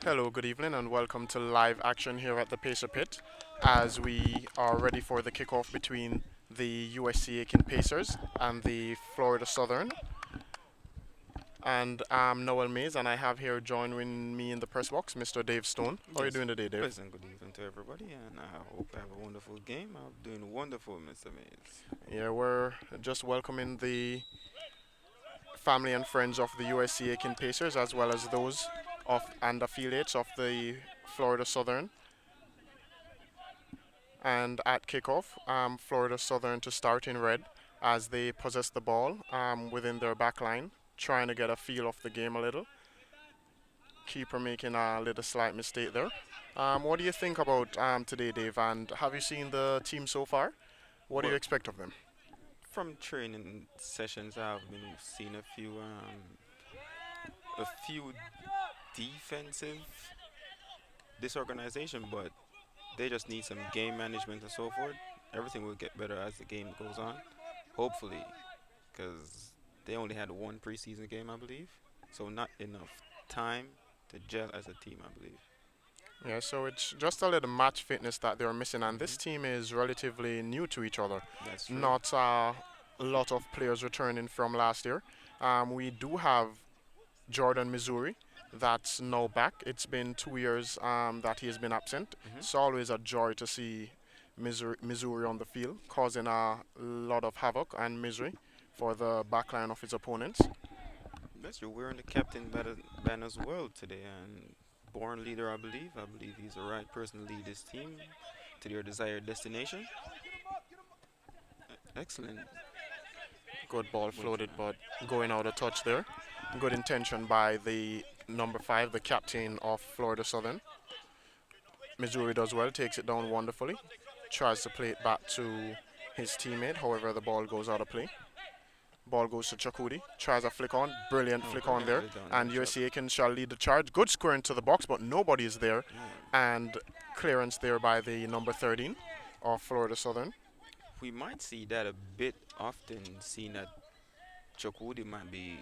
Hello, good evening, and welcome to live action here at the Pacer Pit as we are ready for the kickoff between the USC Aiken Pacers and the Florida Southern. And I'm Noel Mays, and I have here joining me in the press box, Mr. Dave Stone. How are you Yes, doing today, Dave? pleasant good evening to everybody, and I hope I have a wonderful game. I'm doing wonderful, Mr. Mays. Yeah, we're just welcoming the family and friends of the USC Aiken Pacers as well as those of and affiliates of the Florida Southern. And at kickoff, Florida Southern to start in red as they possess the ball within their back line, trying to get a feel of the game a little. Keeper making a little slight mistake there. What do you think about today, Dave? And have you seen the team so far? What do you Well, expect of them? from training sessions, I've been seeing a few defensive disorganization, but they just need some game management and so forth. Everything will get better as the game goes on, hopefully, because they only had one preseason game, I believe, so not enough time to gel as a team, I believe. Yeah, so it's just a little match fitness that they're missing, and this hmm team is relatively new to each other. That's true. Not a lot of players returning from last year. We do have Jordan Missouri that's now back. It's been 2 years that he has been absent. hmm It's always a joy to see Missouri on the field, causing a lot of havoc and misery for the backline of his opponents. Yes, you're wearing the captain band as well today, and born leader, I believe. I believe he's the right person to lead this team to their desired destination. Excellent. Good ball Good floated, try. but going out of touch there. Good intention by the number 5, the captain of Florida Southern. Missouri does well, takes it down wonderfully, tries to play it back to his teammate. However, the ball goes out of play. Ball goes to Chakudi. Tries a flick on. Brilliant Oh, flick on there. brilliantly done there, And Chuck. USC Aiken shall lead the charge. Good square into the box, but nobody is there. Yeah. And clearance there by the number 13 of Florida Southern. We might see that a bit often, seeing that Chokudi might be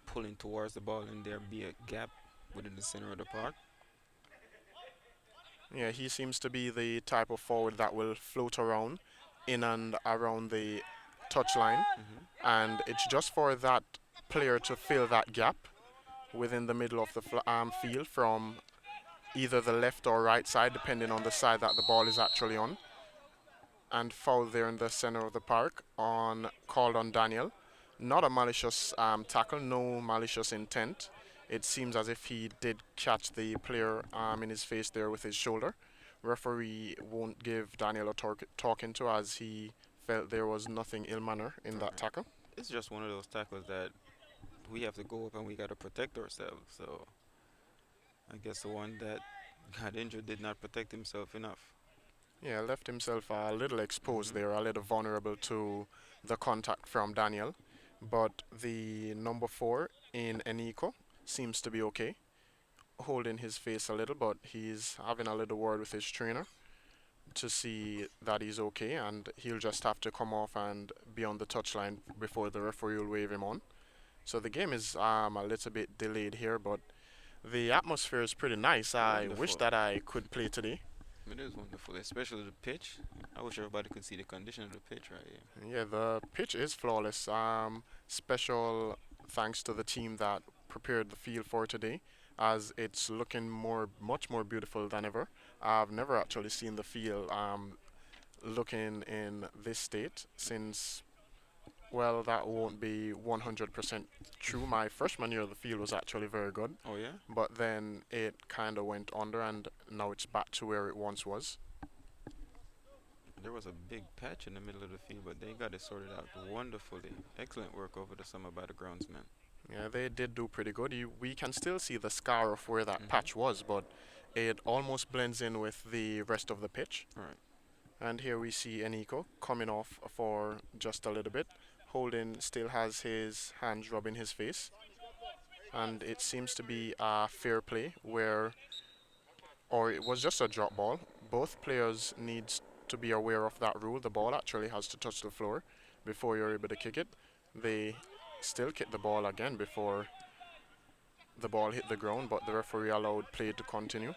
pulling towards the ball and there be a gap within the center of the park. Yeah, he seems to be the type of forward that will float around in and around the touchline. hmm And it's just for that player to fill that gap within the middle of the field from either the left or right side, depending on the side that the ball is actually on. And foul there in the center of the park on called on Daniel. Not a malicious tackle, no malicious intent. It seems as if he did catch the player in his face there with his shoulder. Referee won't give Daniel a talking to as he felt there was nothing ill manner in that Right. tackle. It's just one of those tackles that we have to go up and we got to protect ourselves. So I guess the one that got injured did not protect himself enough. Yeah, left himself a little exposed hmm there, a little vulnerable to the contact from Daniel. But the number 4 in Eniko seems to be okay, holding his face a little, but he's having a little word with his trainer to see that he's okay, and he'll just have to come off and be on the touchline before the referee will wave him on. So the game is a little bit delayed here, but the atmosphere is pretty nice. I wish Wonderful. that I could play today. It is wonderful, especially the pitch. I wish everybody could see the condition of the pitch right here. Yeah, the pitch is flawless. Special thanks to the team that prepared the field for today, as it's looking much more beautiful than ever. I've never actually seen the field looking in this state since, well, that won't be 100% true. My freshman year, the field was actually very good, Oh yeah, but then it kind of went under, and now it's back to where it once was. there was a big patch in the middle of the field, but they got it sorted out wonderfully. Excellent work over the summer by the groundsmen. Yeah, they did do pretty good. We can still see the scar of where that hmm patch was, but it almost blends in with the rest of the pitch. All right. And here we see Eniko coming off for just a little bit. Holden still has his hands rubbing his face, and it seems to be a fair play where, or it was just a drop ball. Both players needs to be aware of that rule. The ball actually has to touch the floor before you're able to kick it. They still kick the ball again before the ball hit the ground, but the referee allowed play to continue.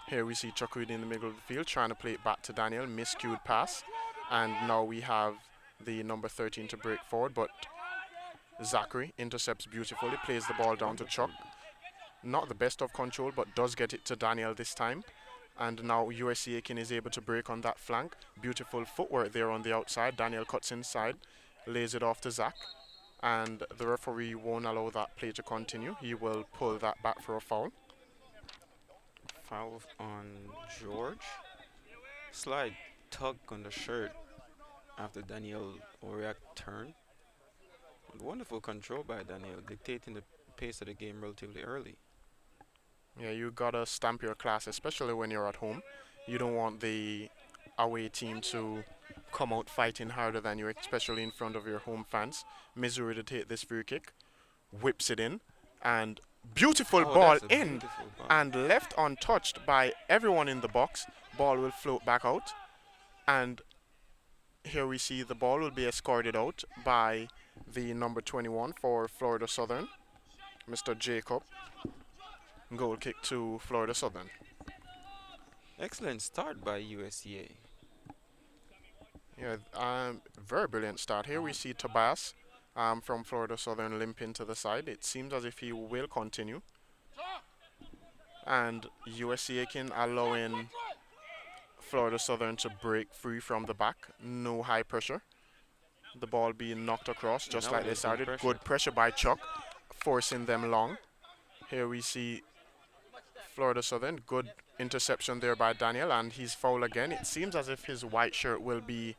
Here we see Chukwudi in the middle of the field trying to play it back to Daniel, miscued pass. And now we have the number 13 to break forward, but Zachary intercepts beautifully, plays the ball down to Wonderful. Chuck. Not the best of control, but does get it to Daniel this time. And now USC Aiken is able to break on that flank. Beautiful footwork there on the outside. Daniel cuts inside, lays it off to Zach. And the referee won't allow that play to continue. He will pull that back for a foul. Foul on George. Slight tug on the shirt after Daniel Oriak turned. Wonderful control by Daniel, dictating the pace of the game relatively early. Yeah, you gotta stamp your class, especially when you're at home. You don't want the away team to come out fighting harder than you, especially in front of your home fans. Missouri to take this free kick, whips it in, and beautiful Oh, ball that's a in beautiful ball. and left untouched by everyone in the box. Ball will float back out, and here we see the ball will be escorted out by the number 21 for Florida Southern, Mr. Jacob. Goal kick to Florida Southern. Excellent start by USCA. Yeah, very brilliant start. Here we see Tobias from Florida Southern limping to the side. It seems as if he will continue. And USC Aiken allowing Florida Southern to break free from the back. No high pressure. The ball being knocked across just Now like they there's started. pressure. Good pressure by Chuck, forcing them long. Here we see Florida Southern. Good interception there by Daniel, and he's fouled again. It seems as if his white shirt will be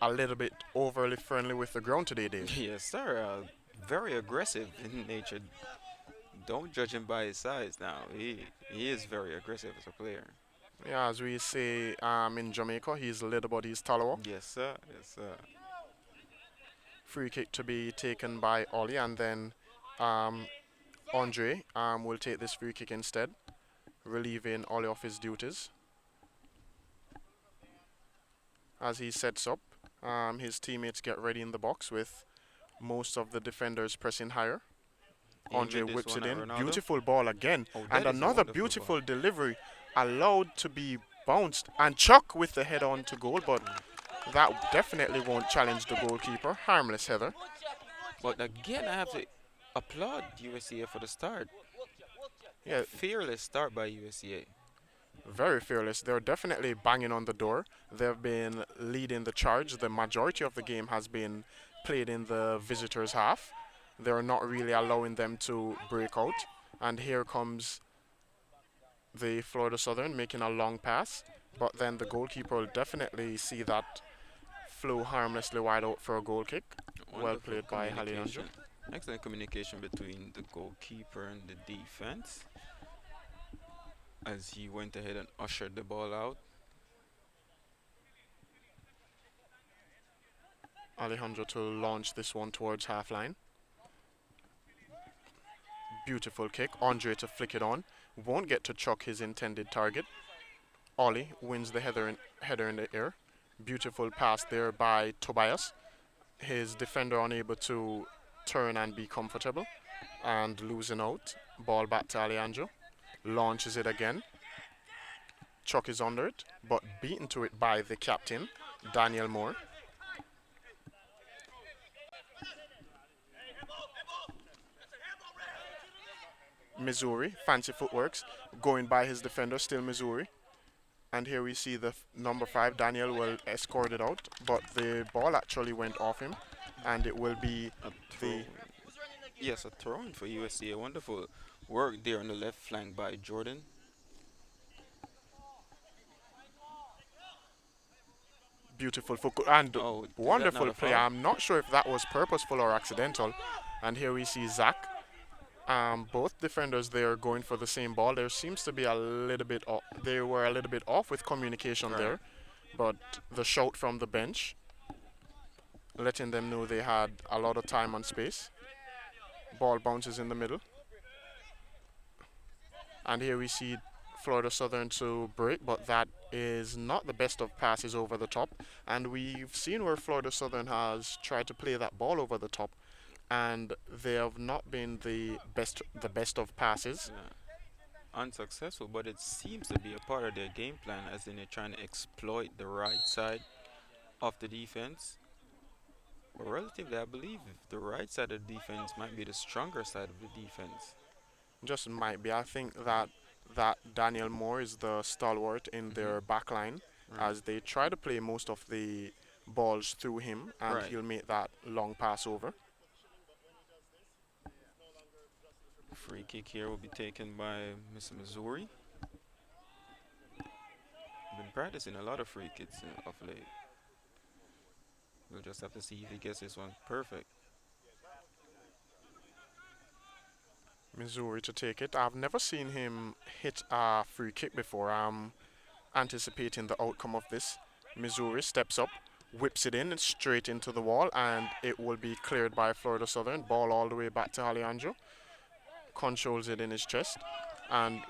a little bit overly friendly with the ground today, Dave. Yes, sir. Very aggressive in nature. Don't judge him by his size now. He is very aggressive as a player. Yeah, as we say in Jamaica, he's little but he's taller. Yes, sir. Yes, sir. Free kick to be taken by Ollie, and then Andre will take this free kick instead, relieving Ollie of his duties. As he sets up, his teammates get ready in the box with most of the defenders pressing higher. Andre Aiming this whips it one at in. Ronaldo. Beautiful ball again. Oh, And that is a another wonderful beautiful ball. delivery allowed to be bounced. And Chuck with the head on to goal, but that definitely won't challenge the goalkeeper. Harmless header. But again, I have to applaud USCA for the start. Yeah, Fearless start by USCA. very fearless. They're definitely banging on the door. They've been leading the charge. The majority of the game has been played in the visitors' half. They're not really allowing them to break out. And here comes the Florida Southern making a long pass. But then the goalkeeper will definitely see that flow harmlessly wide out for a goal kick. Well Wonderful played by Alejandro. communication. Excellent communication between the goalkeeper and the defense as he went ahead and ushered the ball out. Alejandro to launch this one towards half line. Beautiful kick. Andre to flick it on. Won't get to chuck his intended target. Ollie wins the header in the air. Beautiful pass there by Tobias. His defender unable to turn and be comfortable. And losing out. Ball back to Alejandro. Launches it again. Chuck is under it, but beaten to it by the captain, Daniel Moore. Missouri, fancy footworks, going by his defender, still Missouri. And here we see the number 5, Daniel, will escort it out, but the ball actually went off him, and it will be A the throw. Yes, a throw in for USC. A wonderful work there on the left flank by Jordan. beautiful foot and Oh, is that not wonderful a play. foul? I'm not sure if that was purposeful or accidental. And here we see Zach. Both defenders there going for the same ball. There seems to be a little bit off. They were a little bit off with communication Right. there, but the shout from the bench, letting them know they had a lot of time and space. Ball bounces in the middle, and here we see Florida Southern to break, but that is not the best of passes over the top. And we've seen where Florida Southern has tried to play that ball over the top and they have not been the best of passes. Yeah, unsuccessful, but it seems to be a part of their game plan, as in they're trying to exploit the right side of the defense. But relatively, I believe the right side of the defense might be the stronger side of the defense. Just might be. I think that Daniel Moore is the stalwart in Hmm. their back line Right. as they try to play most of the balls through him and Right. he'll make that long pass over. Free kick here will be taken by Mr. Missouri. Been practicing a lot of free kicks of late. We'll just have to see if he gets this one perfect. Missouri to take it. I've never seen him hit a free kick before. I'm anticipating the outcome of this. Missouri steps up, whips it in straight into the wall, and it will be cleared by Florida Southern. Ball all the way back to Alejandro. Controls it in his chest and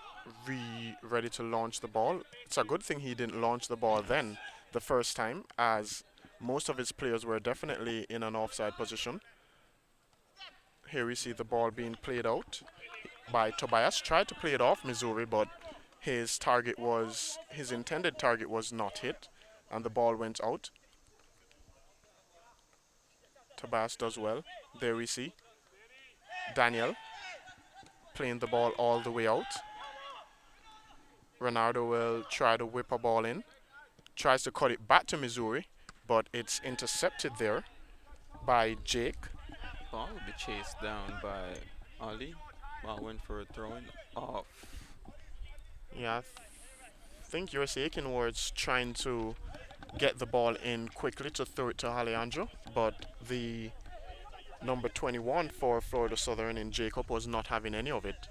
ready to launch the ball. It's a good thing he didn't launch the ball Yes. then the first time, as most of his players were definitely in an offside position. Here we see the ball being played out by Tobias. Tried to play it off Missouri, but his intended target was not hit, and the ball went out. Tobias does well. There we see Daniel playing the ball all the way out. Ronaldo will try to whip a ball in. Tries to cut it back to Missouri, but it's intercepted there by Jake. Ball will be chased down by Ali. Ball went for a throw-in off. Yeah, think USC Aiken was trying to get the ball in quickly to throw it to Alejandro, but the number 21 for Florida Southern in Jacob was not having any of it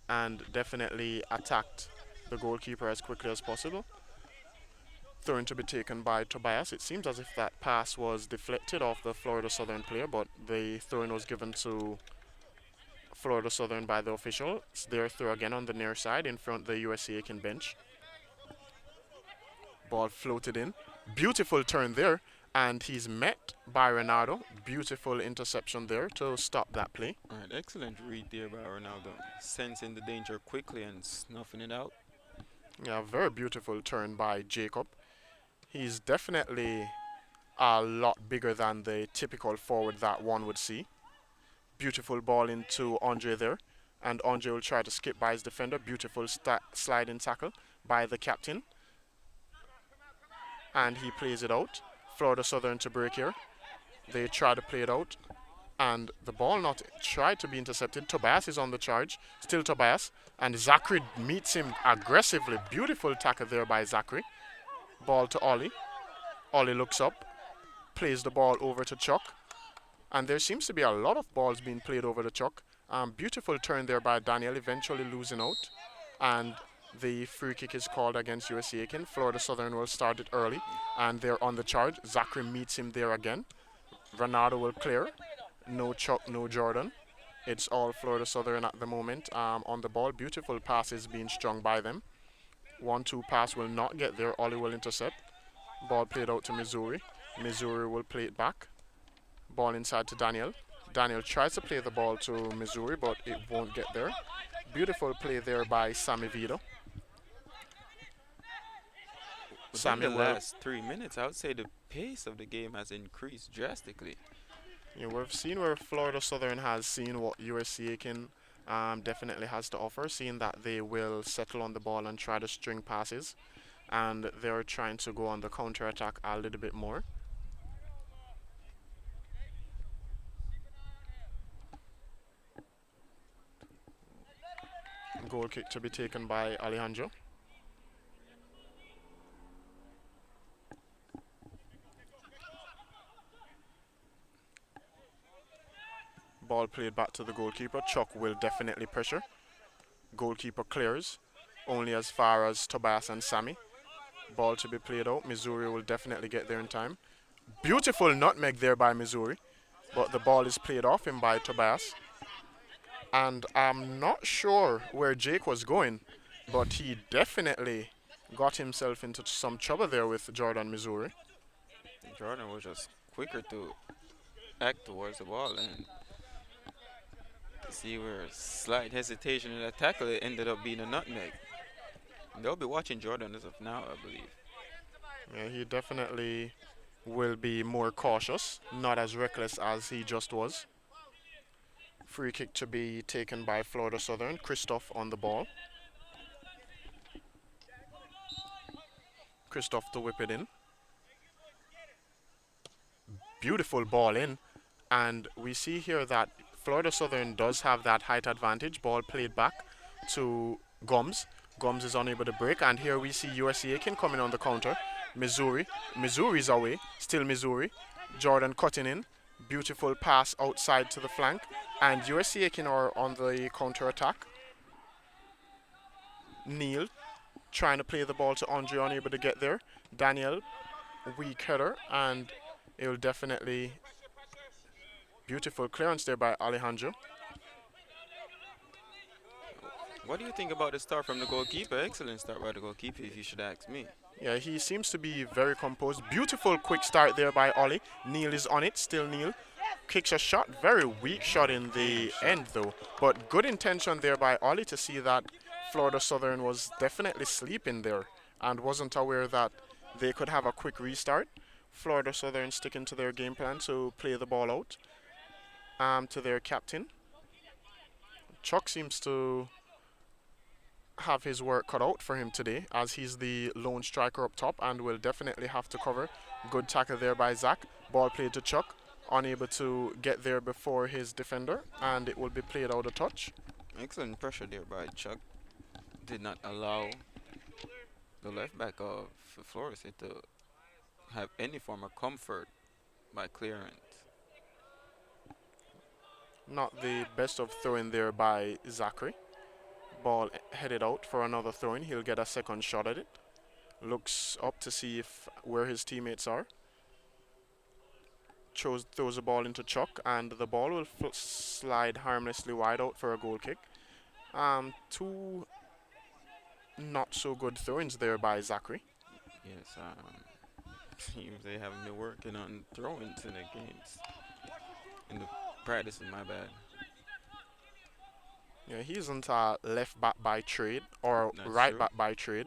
and definitely attacked the goalkeeper as quickly as possible. Throw-in to be taken by Tobias. It seems as if that pass was deflected off the Florida Southern player, but the throw-in was given to Florida Southern by the official. It's their throw again on the near side in front of the USC Aiken bench. Ball floated in. Beautiful turn there. And he's met by Ronaldo. Beautiful interception there to stop that play. All right, excellent read there by Ronaldo. Sensing the danger quickly and snuffing it out. Yeah, very beautiful turn by Jacob. He's definitely a lot bigger than the typical forward that one would see. Beautiful ball into Andre there. And Andre will try to skip by his defender. Beautiful sliding tackle by the captain. And he plays it out. Florida Southern to break here. They try to play it out. And the ball not tried to be intercepted. Tobias is on the charge. Still Tobias. And Zachary meets him aggressively. Beautiful tackle there by Zachary. Ball to Ollie. Ollie looks up. Plays the ball over to Chuck. And there seems to be a lot of balls being played over to Chuck. Beautiful turn there by Daniel, eventually losing out. And the free kick is called against USC Aiken. Florida Southern will start it early. And they're on the charge. Zachary meets him there again. Ronaldo will clear. No Chuck, no Jordan. It's all Florida Southern at the moment on the ball. Beautiful passes being strung by them. 1-2 pass will not get there. Ollie will intercept. Ball played out to Missouri. Missouri will play it back. Ball inside to Daniel. Daniel tries to play the ball to Missouri, but it won't get there. Beautiful play there by Sammy Vito. Within Sammy the will. last 3 minutes, I would say the pace of the game has increased drastically. Yeah, we've seen where Florida Southern has seen what USC Aiken definitely has to offer, seeing that they will settle on the ball and try to string passes, and they're trying to go on the counter attack a little bit more. Goal kick to be taken by Alejandro. Ball played back to the goalkeeper. Chuck will definitely pressure. Goalkeeper clears only as far as Tobias and Sammy. Ball to be played out. Missouri will definitely get there in time. Beautiful nutmeg there by Missouri, but the ball is played off him by Tobias. And I'm not sure where Jake was going, but he definitely got himself into some trouble there with Jordan Missouri. Jordan was just quicker to act towards the ball, and see where slight hesitation in that tackle, it ended up being a nutmeg. They'll be watching Jordan as of now, I believe. Yeah, he definitely will be more cautious, not as reckless as he just was. Free kick to be taken by Florida Southern. Christoph on the ball. Christoph to whip it in. Beautiful ball in. And we see here that Florida Southern does have that height advantage. Ball played back to Gums. Gums is unable to break. And here we see USC Aiken coming on the counter. Missouri. Missouri's away. Still Missouri. Jordan cutting in. Beautiful pass outside to the flank. And USC Aiken are on the counter attack. Neil trying to play the ball to Andre, unable to get there. Daniel, weak header, and it will definitely beautiful clearance there by Alejandro. What do you think about the start from the goalkeeper? Excellent start by the goalkeeper, if you should ask me. Yeah, he seems to be very composed. Beautiful quick start there by Ollie. Neil is on it, still Neil. Kicks a shot, very weak shot in the end though. But good intention there by Ollie to see that Florida Southern was definitely sleeping there and wasn't aware that they could have a quick restart. Florida Southern sticking to their game plan to play the ball out to their captain. Chuck seems to have his work cut out for him today as he's the lone striker up top and will definitely have to cover. Good tackle there by Zach. Ball played to Chuck. Unable to get there before his defender, and it will be played out of touch. Excellent pressure there by Chuck. Did not allow the left back of Florida State to have any form of comfort by clearance. Not the best of throwing there by Zachary. Ball headed out for another throw-in. He'll get a second shot at it. Looks up to see if where his teammates are. Throws the ball into Chuck, and the ball will slide harmlessly wide out for a goal kick. Two not so good throw-ins there by Zachary. Yes, seems they haven't been working on throw-ins in the games. In the practice, my bad. Yeah, he isn't a left back by trade or That's right true. back by trade,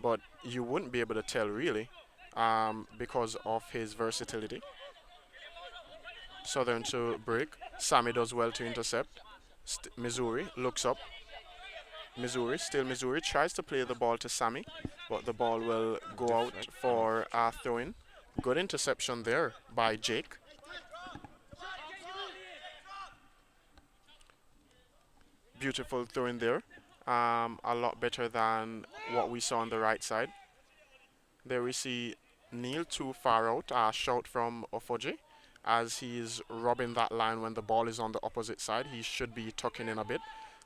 but you wouldn't be able to tell really because of his versatility. Southern to break. Sammy does well to intercept. Missouri looks up. Missouri, still Missouri, tries to play the ball to Sammy, but the ball will go out for a throw-in. Good interception there by Jake. Beautiful throw-in there. A lot better than what we saw on the right side. There we see Neil too far out. A shout from Ofoje as he's robbing that line when the ball is on the opposite side. He should be tucking in a bit.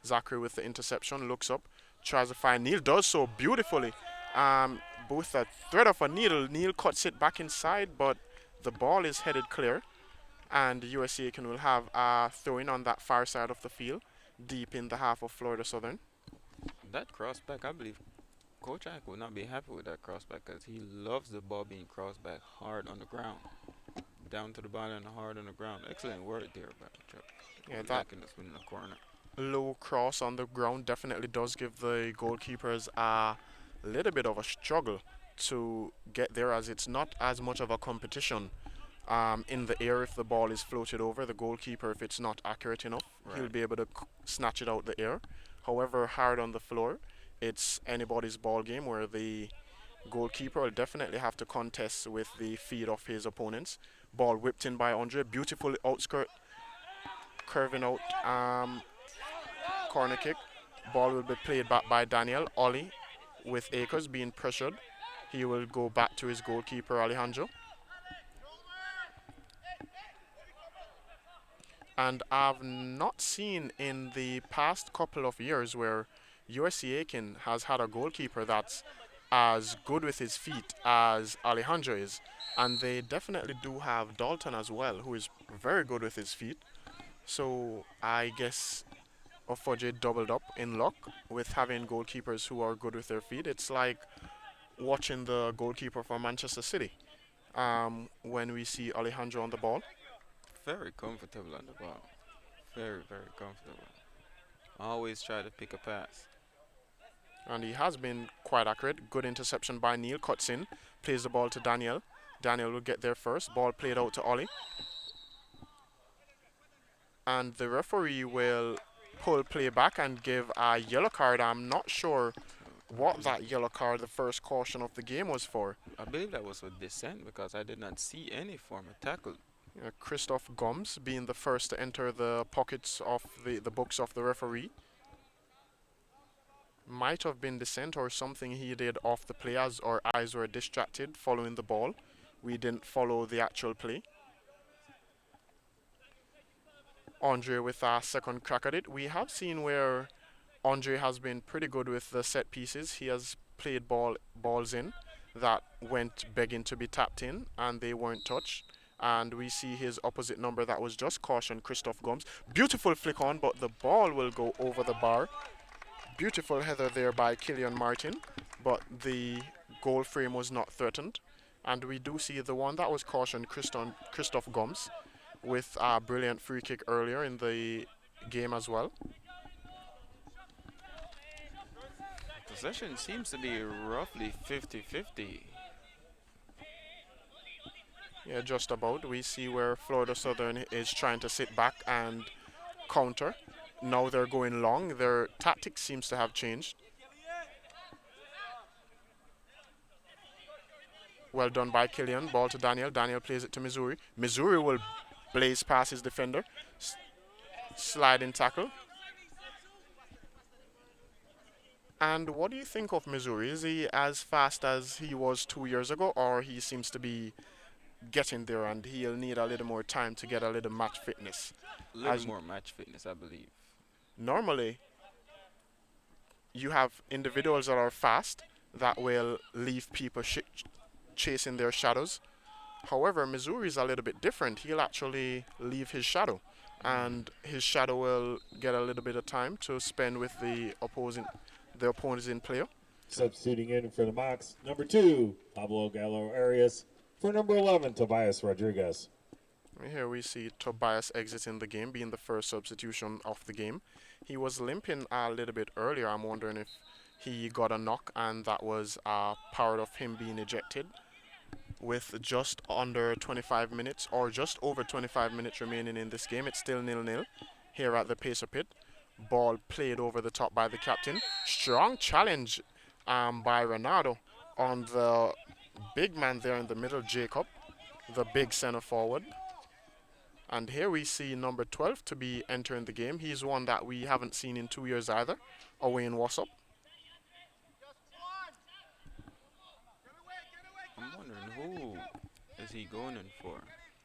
Zachary with the interception, looks up, tries to find Neil, does so beautifully. Both a thread of a needle. Neil cuts it back inside, but the ball is headed clear. And USC Aiken will have a throw-in on that far side of the field, deep in the half of Florida Southern. That cross back, I believe Coach Ack would not be happy with that cross back because he loves the ball being crossed back hard on the ground. Down to the ball and hard on the ground. Excellent work there by Chuck. Yeah, that in the corner. low cross on the ground definitely does give the goalkeepers a little bit of a struggle to get there, as it's not as much of a competition in the air if the ball is floated over. The goalkeeper, if it's not accurate enough, he'll be able to snatch it out the air. However, hard on the floor, it's anybody's ball game where the goalkeeper will definitely have to contest with the feet of his opponents. Ball whipped in by Andre, beautiful outskirt, curving out, corner kick. Ball will be played back by Daniel. Ollie with Akers being pressured. He will go back to his goalkeeper, Alejandro. And I've not seen in the past couple of years where USC Aiken has had a goalkeeper that's as good with his feet as Alejandro is. And they definitely do have Dalton as well, who is very good with his feet. So I guess Ofoje doubled up in luck with having goalkeepers who are good with their feet. It's like watching the goalkeeper for Manchester City when we see Alejandro on the ball. very comfortable on the ball. Very, very comfortable. Always try to pick a pass. And he has been quite accurate. Good interception by Neil. Cuts in. Plays the ball to Daniel. Daniel will get there first. Ball played out to Ollie. And the referee will pull play back and give a yellow card. I'm not sure what that yellow card, the first caution of the game, was for. I believe that was for dissent because I did not see any form of tackle. Christoph Gums being the first to enter the pockets of the books of the referee. Might have been dissent or something he did off the play as our eyes were distracted following the ball. We didn't follow the actual play. Andre with a second crack at it. We have seen where Andre has been pretty good with the set pieces. He has played balls in that went begging to be tapped in and they weren't touched. And we see his opposite number that was just cautioned, Christoph Gums. Beautiful flick on, but the ball will go over the bar. Beautiful header there by Killian Martin, but the goal frame was not threatened. And we do see the one that was cautioned, Christoph Gums, with a brilliant free kick earlier in the game as well. Possession seems to be roughly 50-50. Yeah, just about. We see where Florida Southern is trying to sit back and counter. Now they're going long. Their tactics seems to have changed. Well done by Killian. Ball to Daniel. Daniel plays it to Missouri. Missouri will blaze past his defender. Sliding tackle. And what do you think of Missouri? Is he as fast as he was 2 years ago, or he seems to be getting there and he'll need a little more time to get a little match fitness? A little more match fitness, I believe. Normally, you have individuals that are fast that will leave people chasing their shadows. However, Missouri is a little bit different. He'll actually leave his shadow, and his shadow will get a little bit of time to spend with the opposing player. Substituting in for the Mocs, number 2, Pablo Gallo Arias. For number 11, Tobias Rodriguez. Here we see Tobias exiting the game, being the first substitution of the game. He was limping a little bit earlier. I'm wondering if he got a knock and that was part of him being ejected. With just under 25 minutes or just over 25 minutes remaining in this game, it's still 0-0 here at the Pacer Pit. Ball played over the top by the captain. Strong challenge by Ronaldo on the big man there in the middle, Jacob, the big center forward. And here we see number 12 to be entering the game. He's one that we haven't seen in 2 years either, Owen Wassop. I'm wondering who is he going in for?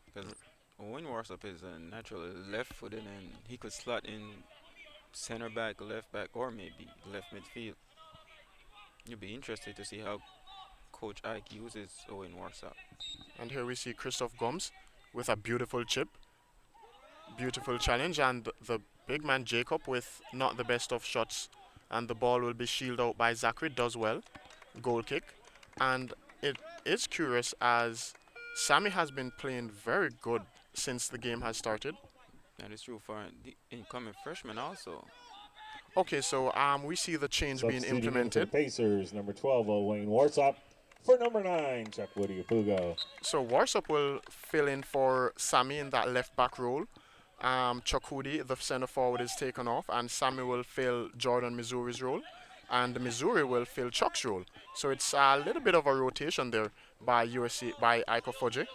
Because Owen Warsop is a natural left-footed and he could slot in center back, left back, or maybe left midfield. You'll be interested to see how Coach Ike uses Owen Warsop. And here we see Christoph Gums with a beautiful chip. Beautiful challenge, and the big man Jacob with not the best of shots, and the ball will be shielded out by Zachary. Does well. Goal kick. And it is curious as Sammy has been playing very good since the game has started. That is true for the incoming freshman also. Okay, so we see the change being Substituting in for implemented. the Pacers, number 12, Wayne Warsop. For number 9, Chuck Woody Apugo. So Warsop will fill in for Sammy in that left back role. Chuck Hoody, the center forward, is taken off, and Sammy will fill Jordan Missouri's role, and Missouri will fill Chuck's role. So it's a little bit of a rotation there by USC, by Iko Foje,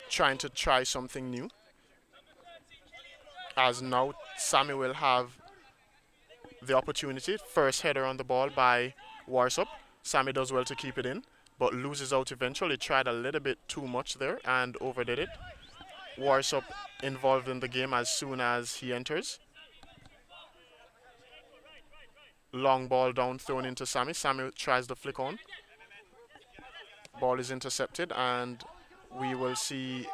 trying to try something new. As now Sammy will have the opportunity. First header on the ball by Warsop. Sammy does well to keep it in, but loses out eventually. Tried a little bit too much there and overdid it. Warsop involved in the game as soon as he enters. Long ball down thrown into Sammy. Sammy tries the flick on. Ball is intercepted, and we will see.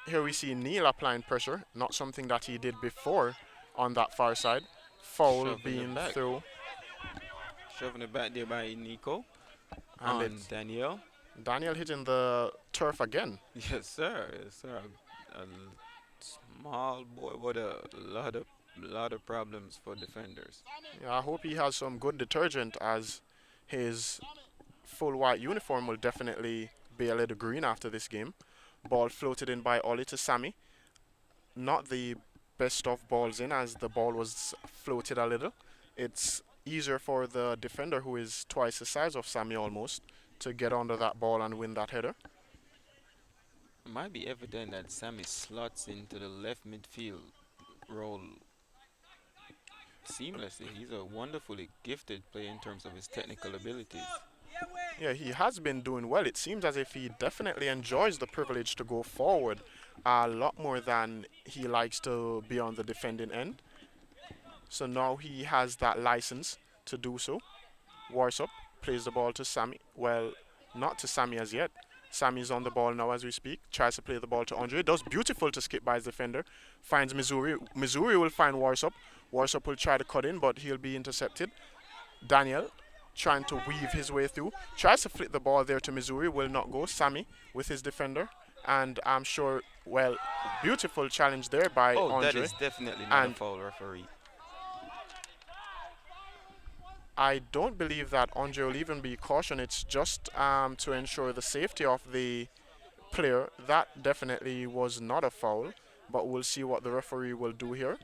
Here we see Neil applying pressure, not something that he did before on that far side. Foul Shoving being it back. through. Shoving it back there by Nico. And And Danielle. Daniel hitting the turf again. Yes, sir. Yes, sir. small boy with a lot of problems for defenders. Yeah, I hope he has some good detergent as his full white uniform will definitely be a little green after this game. Ball floated in by Ollie to Sammy. Not the best of balls in as the ball was floated a little. It's easier for the defender, who is twice the size of Sammy almost, to get under that ball and win that header. It might be evident that Sammy slots into the left midfield role seamlessly. He's a wonderfully gifted player in terms of his technical abilities. Yeah, he has been doing well. It seems as if he definitely enjoys the privilege to go forward a lot more than he likes to be on the defending end. So now he has that license to do so. Warsup plays the ball to Sammy. Well, not to Sammy as yet. Sammy's on the ball now as we speak. Tries to play the ball to Andre. Does beautiful to skip by his defender. Finds Missouri. Missouri will find Warsup. Warsup will try to cut in, but he'll be intercepted. Daniel trying to weave his way through. Tries to flip the ball there to Missouri. Will not go. Sammy with his defender. And I'm sure, well, beautiful challenge there by Oh, that Andre. is definitely not a And foul, referee. I don't believe that Andre will even be cautioned. It's just to ensure the safety of the player. That definitely was not a foul, but we'll see what the referee will do here.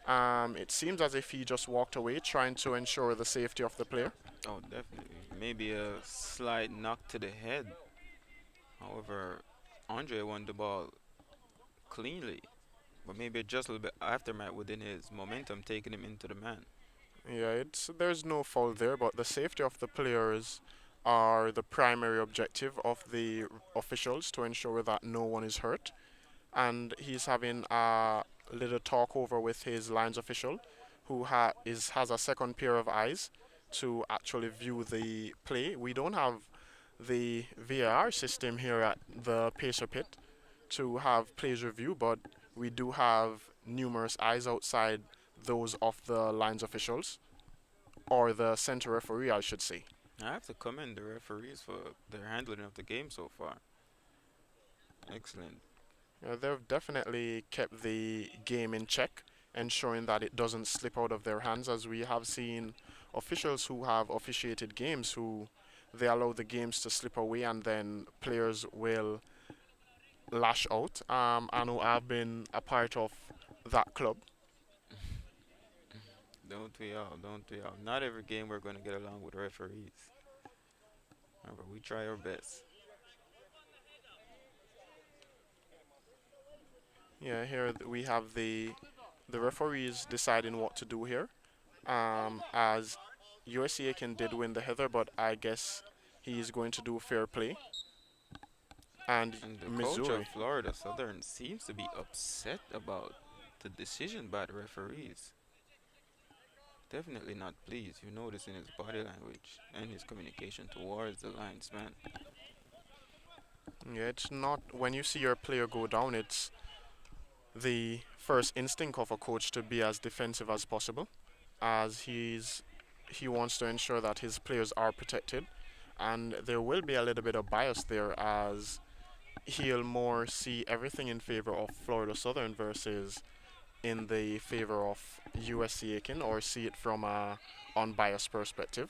It seems as if he just walked away, trying to ensure the safety of the player. Oh, definitely. Maybe a slight knock to the head. However, Andre won the ball cleanly, but maybe just a little bit aftermath within his momentum taking him into the man. Yeah, it's there's no foul there, but the safety of the players are the primary objective of the officials to ensure that no one is hurt. And he's having a little talk over with his lines official, who has a second pair of eyes to actually view the play. We don't have the VAR system here at the Pacer Pit to have plays review, but we do have numerous eyes outside those of the lines officials, or the center referee, I should say. I have to commend the referees for their handling of the game so far. Excellent. They've definitely kept the game in check, ensuring that it doesn't slip out of their hands, as we have seen officials who have officiated games who they allow the games to slip away and then players will lash out. I know I've been a part of that club. Don't we all? Don't we all? Not every game we're going to get along with referees. However, we try our best. Yeah, here we have the referees deciding what to do here. As USC Aiken did win the header, but I guess he's going to do fair play. And And the coach of Missouri. Florida Southern seems to be upset about the decision by the referees. Definitely not pleased. You notice in his body language and his communication towards the linesman. Yeah, it's not when you see your player go down, it's the first instinct of a coach to be as defensive as possible, as he wants to ensure that his players are protected, and there will be a little bit of bias there as he'll more see everything in favor of Florida Southern versus in the favor of USC Aiken, or see it from a unbiased perspective.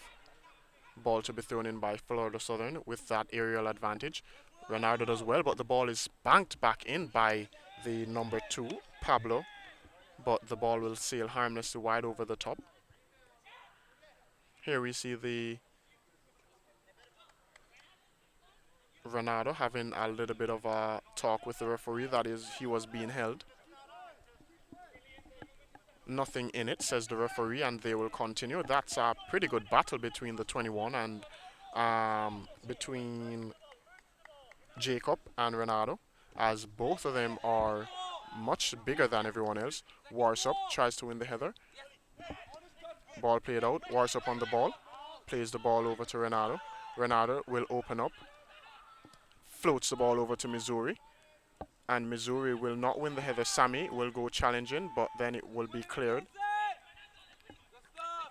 Ball to be thrown in by Florida Southern with that aerial advantage. Ronaldo does well, but the ball is banked back in by the number 2, Pablo, but the ball will sail harmlessly wide over the top. Here we see the Ronaldo having a little bit of a talk with the referee, that is, he was being held. Nothing in it, says the referee, and they will continue. That's a pretty good battle between the 21 and between Jacob and Ronaldo, as both of them are much bigger than everyone else. Warsup tries to win the header. Ball played out. Warsup on the ball. Plays the ball over to Ronaldo. Ronaldo will open up. Floats the ball over to Missouri. And Missouri will not win the header. Sammy will go challenging, but then it will be cleared.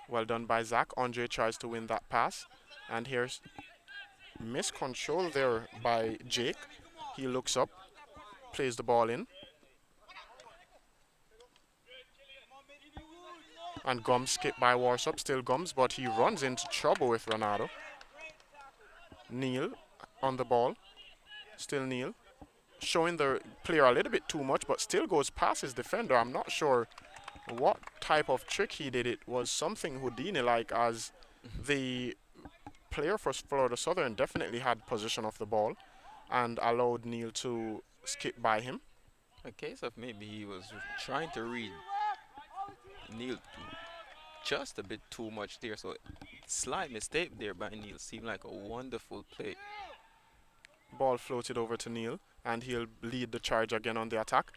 Well done by Zach. Andre tries to win that pass. And here's miscontrol there by Jake. He looks up, plays the ball in. And Gums skipped by Warsop, still Gums, but he runs into trouble with Ronaldo. Neal on the ball, still Neal. Showing the player a little bit too much, but still goes past his defender. I'm not sure what type of trick he did. It was something Houdini-like, as the player for Florida Southern definitely had possession of the ball and allowed Neal to skip by him. A case of maybe he was trying to read Neil just a bit too much there. So slight mistake there by Neil. Seemed like a wonderful play. Ball floated over to Neal, and he'll lead the charge again on the attack.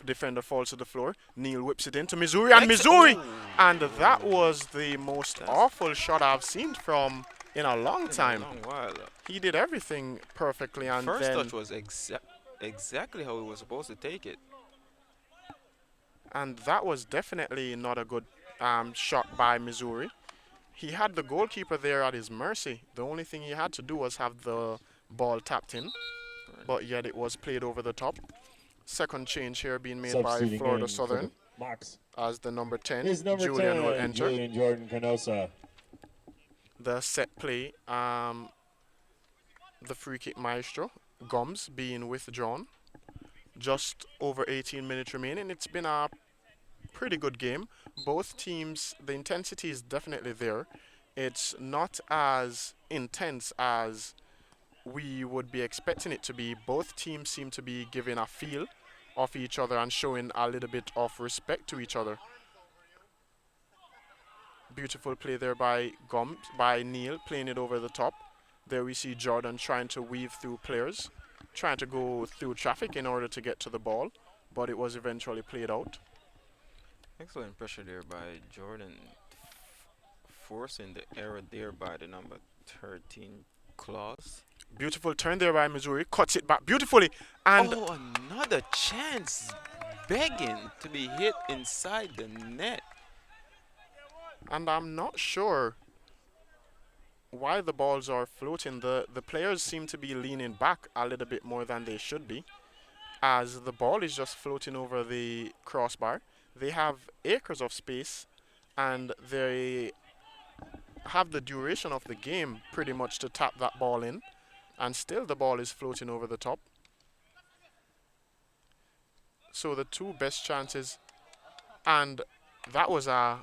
Defender falls to the floor. Neal whips it into Missouri, and Missouri! And that was the most awful shot I've seen from in a long time. In a long while. He did everything perfectly, and First then touch was exactly how he was supposed to take it. and that was definitely not a good shot by Missouri. He had the goalkeeper there at his mercy. The only thing he had to do was have the ball tapped in, but yet it was played over the top. Second change here being made by Substituting Florida in for Southern the Mocs as the number 10, is number Julian 10, will enter. Julian Jordan Canosa. The set play, the free kick maestro, Gums, being withdrawn. Just over 18 minutes remaining. It's been a pretty good game. Both teams, the intensity is definitely there. It's not as intense as we would be expecting it to be. Both teams seem to be giving a feel of each other and showing a little bit of respect to each other. Beautiful play there by Neal, playing it over the top. There we see Jordan trying to weave through players, trying to go through traffic in order to get to the ball, but it was eventually played out. Excellent pressure there by Jordan, forcing the error there by the number 13 Claus. Beautiful turn there by Missouri, cuts it back beautifully, and Oh, another chance, begging to be hit inside the net. and I'm not sure why the balls are floating. The players seem to be leaning back a little bit more than they should be, as the ball is just floating over the crossbar. They have acres of space, and they have the duration of the game pretty much to tap that ball in, and still the ball is floating over the top. So the two best chances, and that was a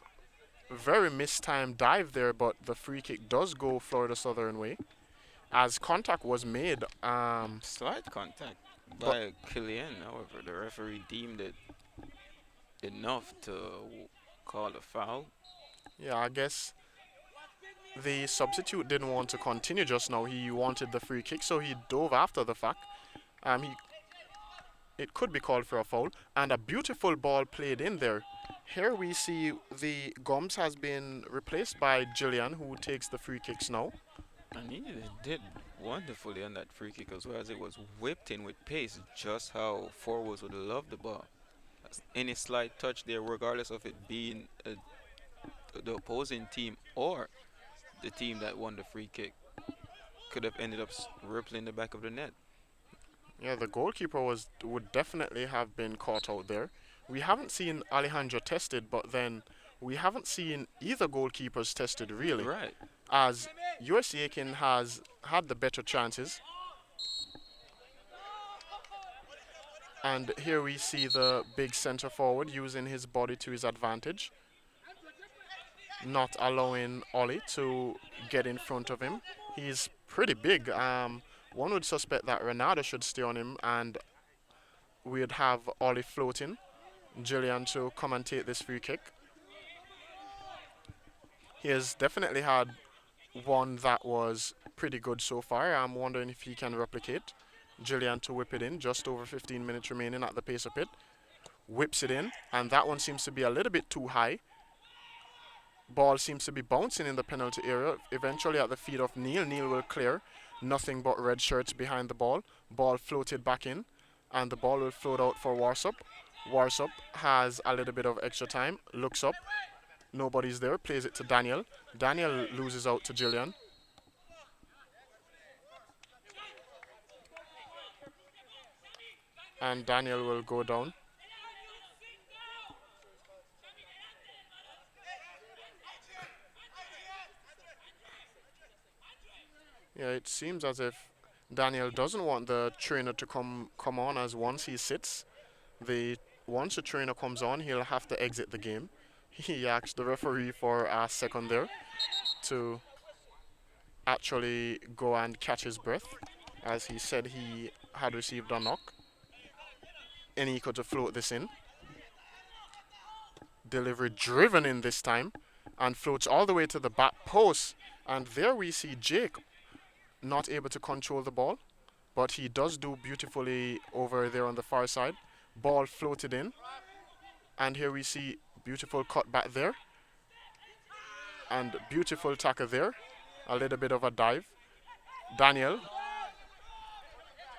very mistimed dive there, but the free kick does go Florida Southern way, as contact was made. Slight contact by Killian, however, the referee deemed it enough to call a foul. Yeah, I guess the substitute didn't want to continue just now. He wanted the free kick, so he dove after the fact. It could be called for a foul, and a beautiful ball played in there. Here we see the Gums has been replaced by Gillian, who takes the free kicks now. And he did wonderfully on that free kick as well, as it was whipped in with pace, just how forwards would love the ball. Any slight touch there, regardless of it being the opposing team or the team that won the free kick, could have ended up rippling the back of the net. Yeah, the goalkeeper would definitely have been caught out there. We haven't seen Alejandro tested, but then we haven't seen either goalkeepers tested really, Right. as USC Aiken has had the better chances. And here we see the big center forward using his body to his advantage, not allowing Ollie to get in front of him. He's pretty big. One would suspect that Ronaldo should stay on him, and we'd have Ollie floating. Gillian to come and take this free kick. He has definitely had one that was pretty good so far. I'm wondering if he can replicate. Gillian to whip it in, just over 15 minutes remaining at the pace of it. Whips it in, and that one seems to be a little bit too high. Ball seems to be bouncing in the penalty area, eventually at the feet of Neal. Neal will clear. Nothing but red shirts behind the ball. Ball floated back in, and the ball will float out for Warsop. Warsop has a little bit of extra time, looks up. Nobody's there, plays it to Daniel. Daniel loses out to Gillian. And Daniel will go down. It seems as if Daniel doesn't want the trainer to come on, as once he sits, the once the trainer comes on, he'll have to exit the game. He asked the referee for a second there to actually go and catch his breath, as he said he had received a knock. And he could float this in. Delivery driven in this time and floats all the way to the back post. And there we see Jake not able to control the ball, but he does do beautifully over there on the far side. Ball floated in, and here we see beautiful cut back there, and beautiful tackle there. A little bit of a dive. Daniel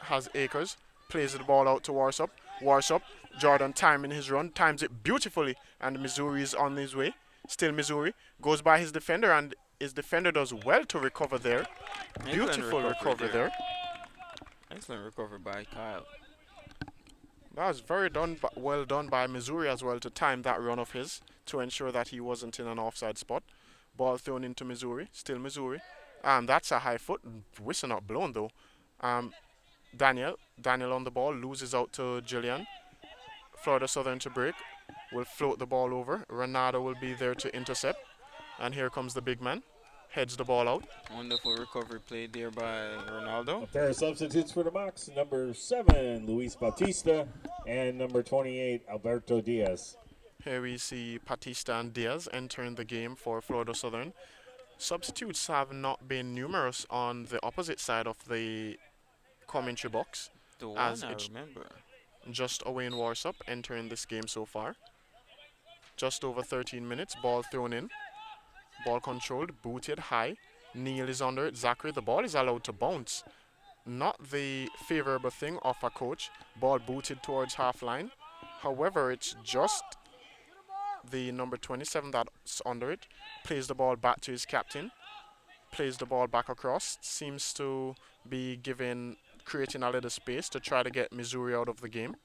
has Akers, plays the ball out to Warsop. Warsop, Jordan timing his run, times it beautifully, and Missouri is on his way. Still Missouri, goes by his defender, and his defender does well to recover there. Beautiful recovery there. Excellent recovery by Kyle. That was well done by Missouri as well to time that run of his to ensure that he wasn't in an offside spot. Ball thrown into Missouri, still Missouri. That's a high foot, whistle not blown though. Daniel on the ball, loses out to Jillian. Florida Southern to break, will float the ball over. Renato will be there to intercept. And here comes the big man, heads the ball out. Wonderful recovery played there by Ronaldo. A pair of substitutes for the Mocs, number 7, Luis Bautista, and number 28, Alberto Diaz. Here we see Batista and Diaz entering the game for Florida Southern. Substitutes have not been numerous on the opposite side of the commentary box. The one as I it's remember. just Owain Warsop entering this game so far. Just over 13 minutes, ball thrown in. Ball controlled, booted high. Neil is under it. Zachary, the ball is allowed to bounce. Not the favorable thing of a coach. Ball booted towards half line. However, it's just the number 27 that's under it. Plays the ball back to his captain. Plays the ball back across. Seems to be creating a little space to try to get Missouri out of the game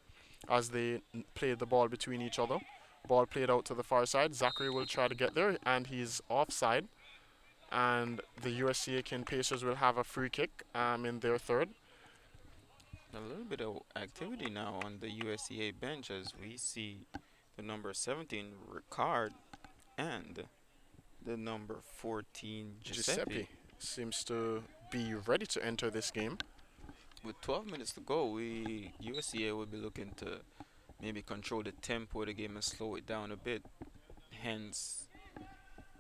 as they play the ball between each other. Ball played out to the far side. Zachary will try to get there, and he's offside. And the USC Aiken Pacers will have a free kick in their third. A little bit of activity now on the USCA bench as we see the number 17 Ricard and the number 14 Giuseppe. Seems to be ready to enter this game. With 12 minutes to go, USCA will be looking to maybe control the tempo of the game and slow it down a bit. Hence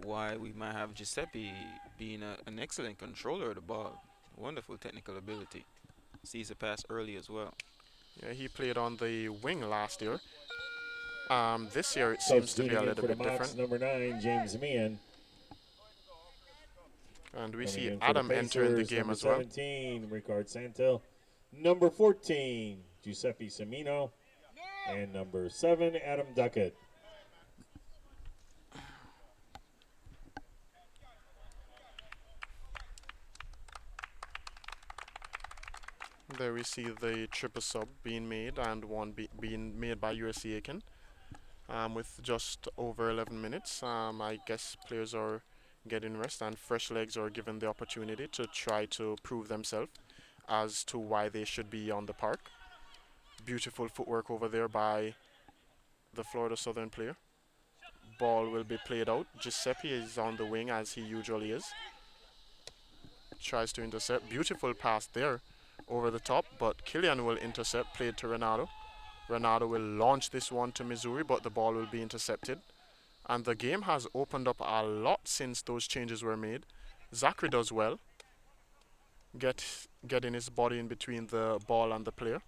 why we might have Giuseppe being an excellent controller of the ball. Wonderful technical ability. Sees a pass early as well. Yeah, he played on the wing last year. This year it seems to be a little bit different. Number 9, James Meehan. And we see Adam entering the game as well. 17, Ricard Santel. Number 14, Giuseppe Semino. And number 7, Adam Duckett. There we see the triple sub being made and one being made by USC Aiken. With just over 11 minutes, I guess players are getting rest and fresh legs are given the opportunity to try to prove themselves as to why they should be on the park. Beautiful footwork over there by the Florida Southern player. Ball will be played out. Giuseppe is on the wing as he usually is. Tries to intercept. Beautiful pass there over the top, but Killian will intercept, played to Renato. Renato will launch this one to Missouri, but the ball will be intercepted. And the game has opened up a lot since those changes were made. Zachary does well. Getting his body in between the ball and the player.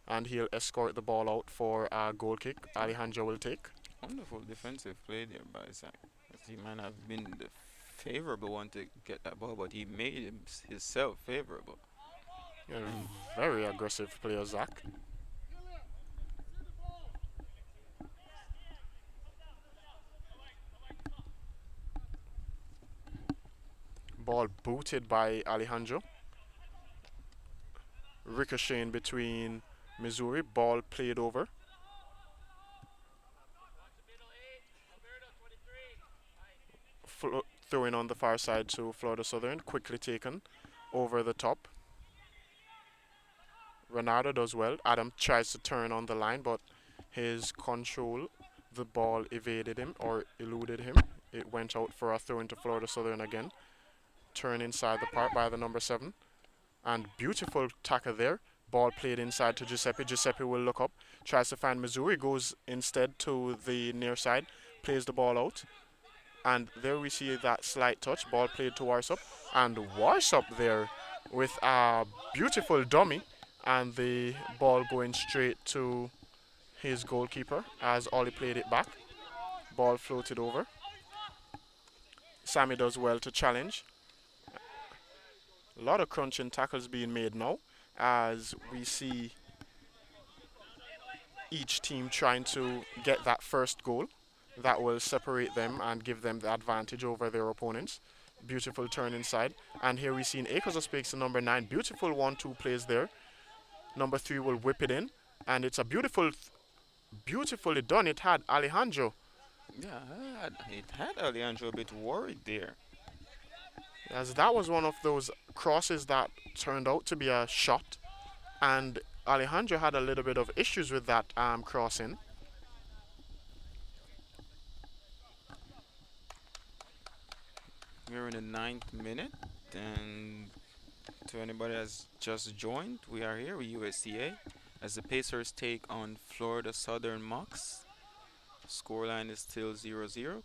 And he'll escort the ball out for a goal kick. Alejandro will take. Wonderful defensive play there by Zach. He might have been the favorable one to get that ball, but he made himself favorable. Yeah, very aggressive player, Zach. Ball booted by Alejandro. Ricocheting between Missouri. Ball played over. Throwing on the far side to Florida Southern. Quickly taken. over the top. Ronaldo does well. Adam tries to turn on the line, but his control, the ball evaded him or eluded him. It went out for a throw into Florida Southern again. Turn inside the park by the number 7. And beautiful tackle there. Ball played inside to Giuseppe. Giuseppe will look up, tries to find Missouri, goes instead to the near side, plays the ball out. And there we see that slight touch. Ball played to Warsop. And Warsop there with a beautiful dummy. And the ball going straight to his goalkeeper as Ollie played it back. Ball floated over. Sammy does well to challenge. A lot of crunching tackles being made now as we see each team trying to get that first goal that will separate them and give them the advantage over their opponents. Beautiful turn inside. And here we see in Acres of Space, the number 9. Beautiful 1-2 plays there. Number 3 will whip it in. And it's a beautifully done. It had Alejandro. Yeah, it had Alejandro a bit worried there. As that was one of those crosses that turned out to be a shot. And Alejandro had a little bit of issues with that crossing. We're in the 9th minute, and to anybody that's just joined, we are here with USCA as the Pacers take on Florida Southern Mocs. Scoreline is still 0-0.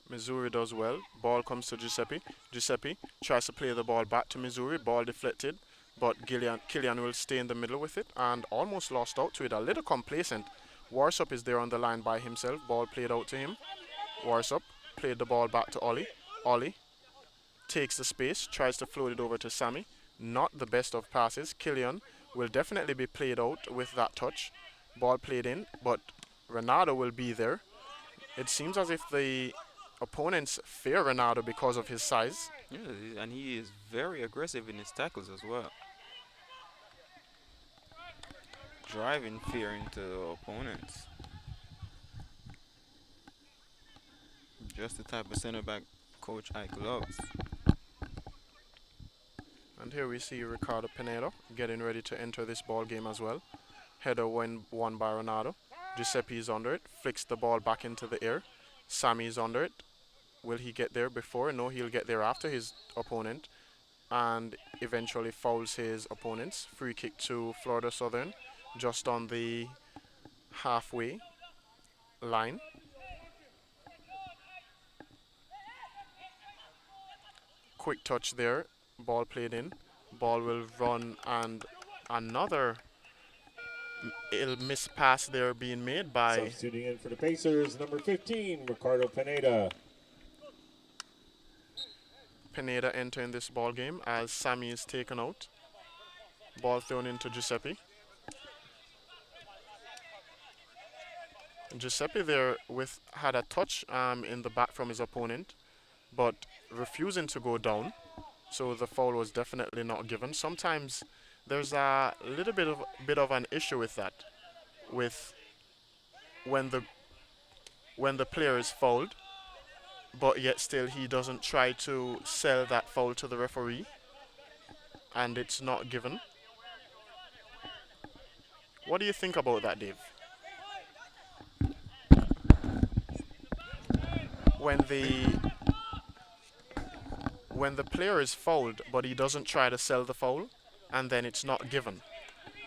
Missouri does well. Ball comes to Giuseppe. Giuseppe tries to play the ball back to Missouri. Ball deflected, but Killian will stay in the middle with it and almost lost out to it. A little complacent. Warsop is there on the line by himself. Ball played out to him. Warsop played the ball back to Ollie. Ollie takes the space, tries to float it over to Sammy. Not the best of passes. Killian will definitely be played out with that touch. Ball played in, but Ronaldo will be there. It seems as if the opponents fear Ronaldo because of his size. Yeah, and he is very aggressive in his tackles as well. Driving fear into opponents. Just the type of center back Coach Ike loves. And here we see Ricardo Pinedo getting ready to enter this ball game as well. Header won by Ronaldo. Giuseppe is under it, flicks the ball back into the air. Sammy is under it. Will he get there before? No, he'll get there after his opponent and eventually fouls his opponents. Free kick to Florida Southern just on the halfway line. Quick touch there. Ball played in. Ball will run and another miss pass there being made by... Substituting in for the Pacers, number 15, Ricardo Pineda. Pineda entering this ball game as Sammy is taken out. Ball thrown into Giuseppe. Giuseppe there had a touch in the back from his opponent, but refusing to go down. So the foul was definitely not given. Sometimes there's a little bit of an issue with that, with when the player is fouled, but yet still he doesn't try to sell that foul to the referee, and it's not given. What do you think about that, Dave? When the player is fouled, but he doesn't try to sell the foul, and then it's not given.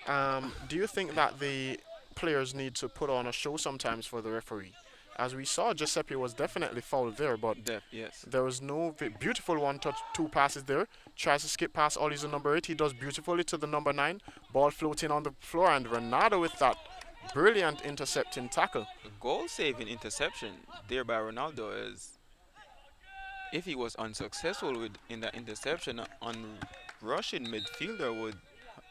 Do you think that the players need to put on a show sometimes for the referee? As we saw, Giuseppe was definitely fouled there, but Yes. there was no beautiful one-touch, 2 passes there. Tries to skip past Ollie's number 8. He does beautifully to the number 9. Ball floating on the floor, and Ronaldo with that brilliant intercepting tackle. A goal-saving interception there by Ronaldo is, if he was unsuccessful in that interception, on rushing midfielder would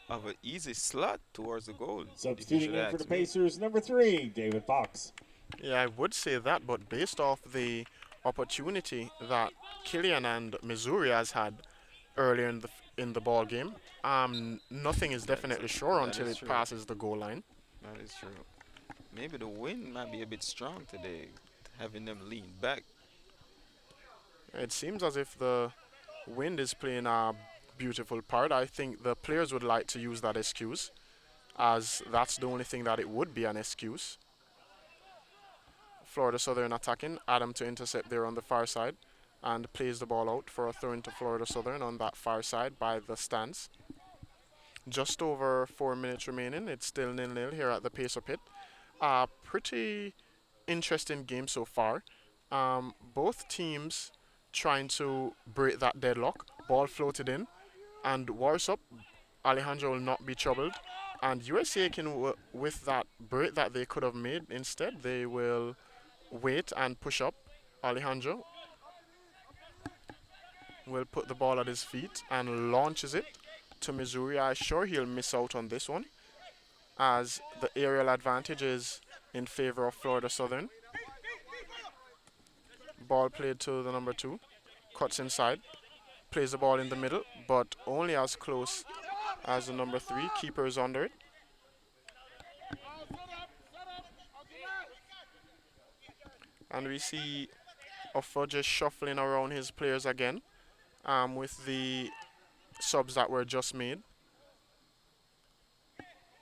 have an easy slot towards the goal. Substituting in for the Pacers, number 3, David Fox. Yeah, I would say that, but based off the opportunity that Killian and Missouri has had earlier in the ball game, nothing is definitely sure until it passes the goal line. That is true. Maybe the wind might be a bit strong today, having them lean back. It seems as if the wind is playing a beautiful part. I think the players would like to use that excuse, as that's the only thing that it would be an excuse. Florida Southern attacking. Adam to intercept there on the far side and plays the ball out for a throw into Florida Southern on that far side by the stands. Just over 4 minutes remaining. It's still 0-0 here at the Pacer Pit. A pretty interesting game so far. Both teams trying to break that deadlock. Ball floated in and wars up. Alejandro will not be troubled. And USC can, with that break that they could have made, instead they will wait and push up. Alejandro will put the ball at his feet and launches it to Missouri. I'm sure he'll miss out on this one, as the aerial advantage is in favor of Florida Southern. Ball played to the number 2. Cuts inside. Plays the ball in the middle, but only as close as the number 3. Keeper is under it. And we see Offa just shuffling around his players again, with the subs that were just made.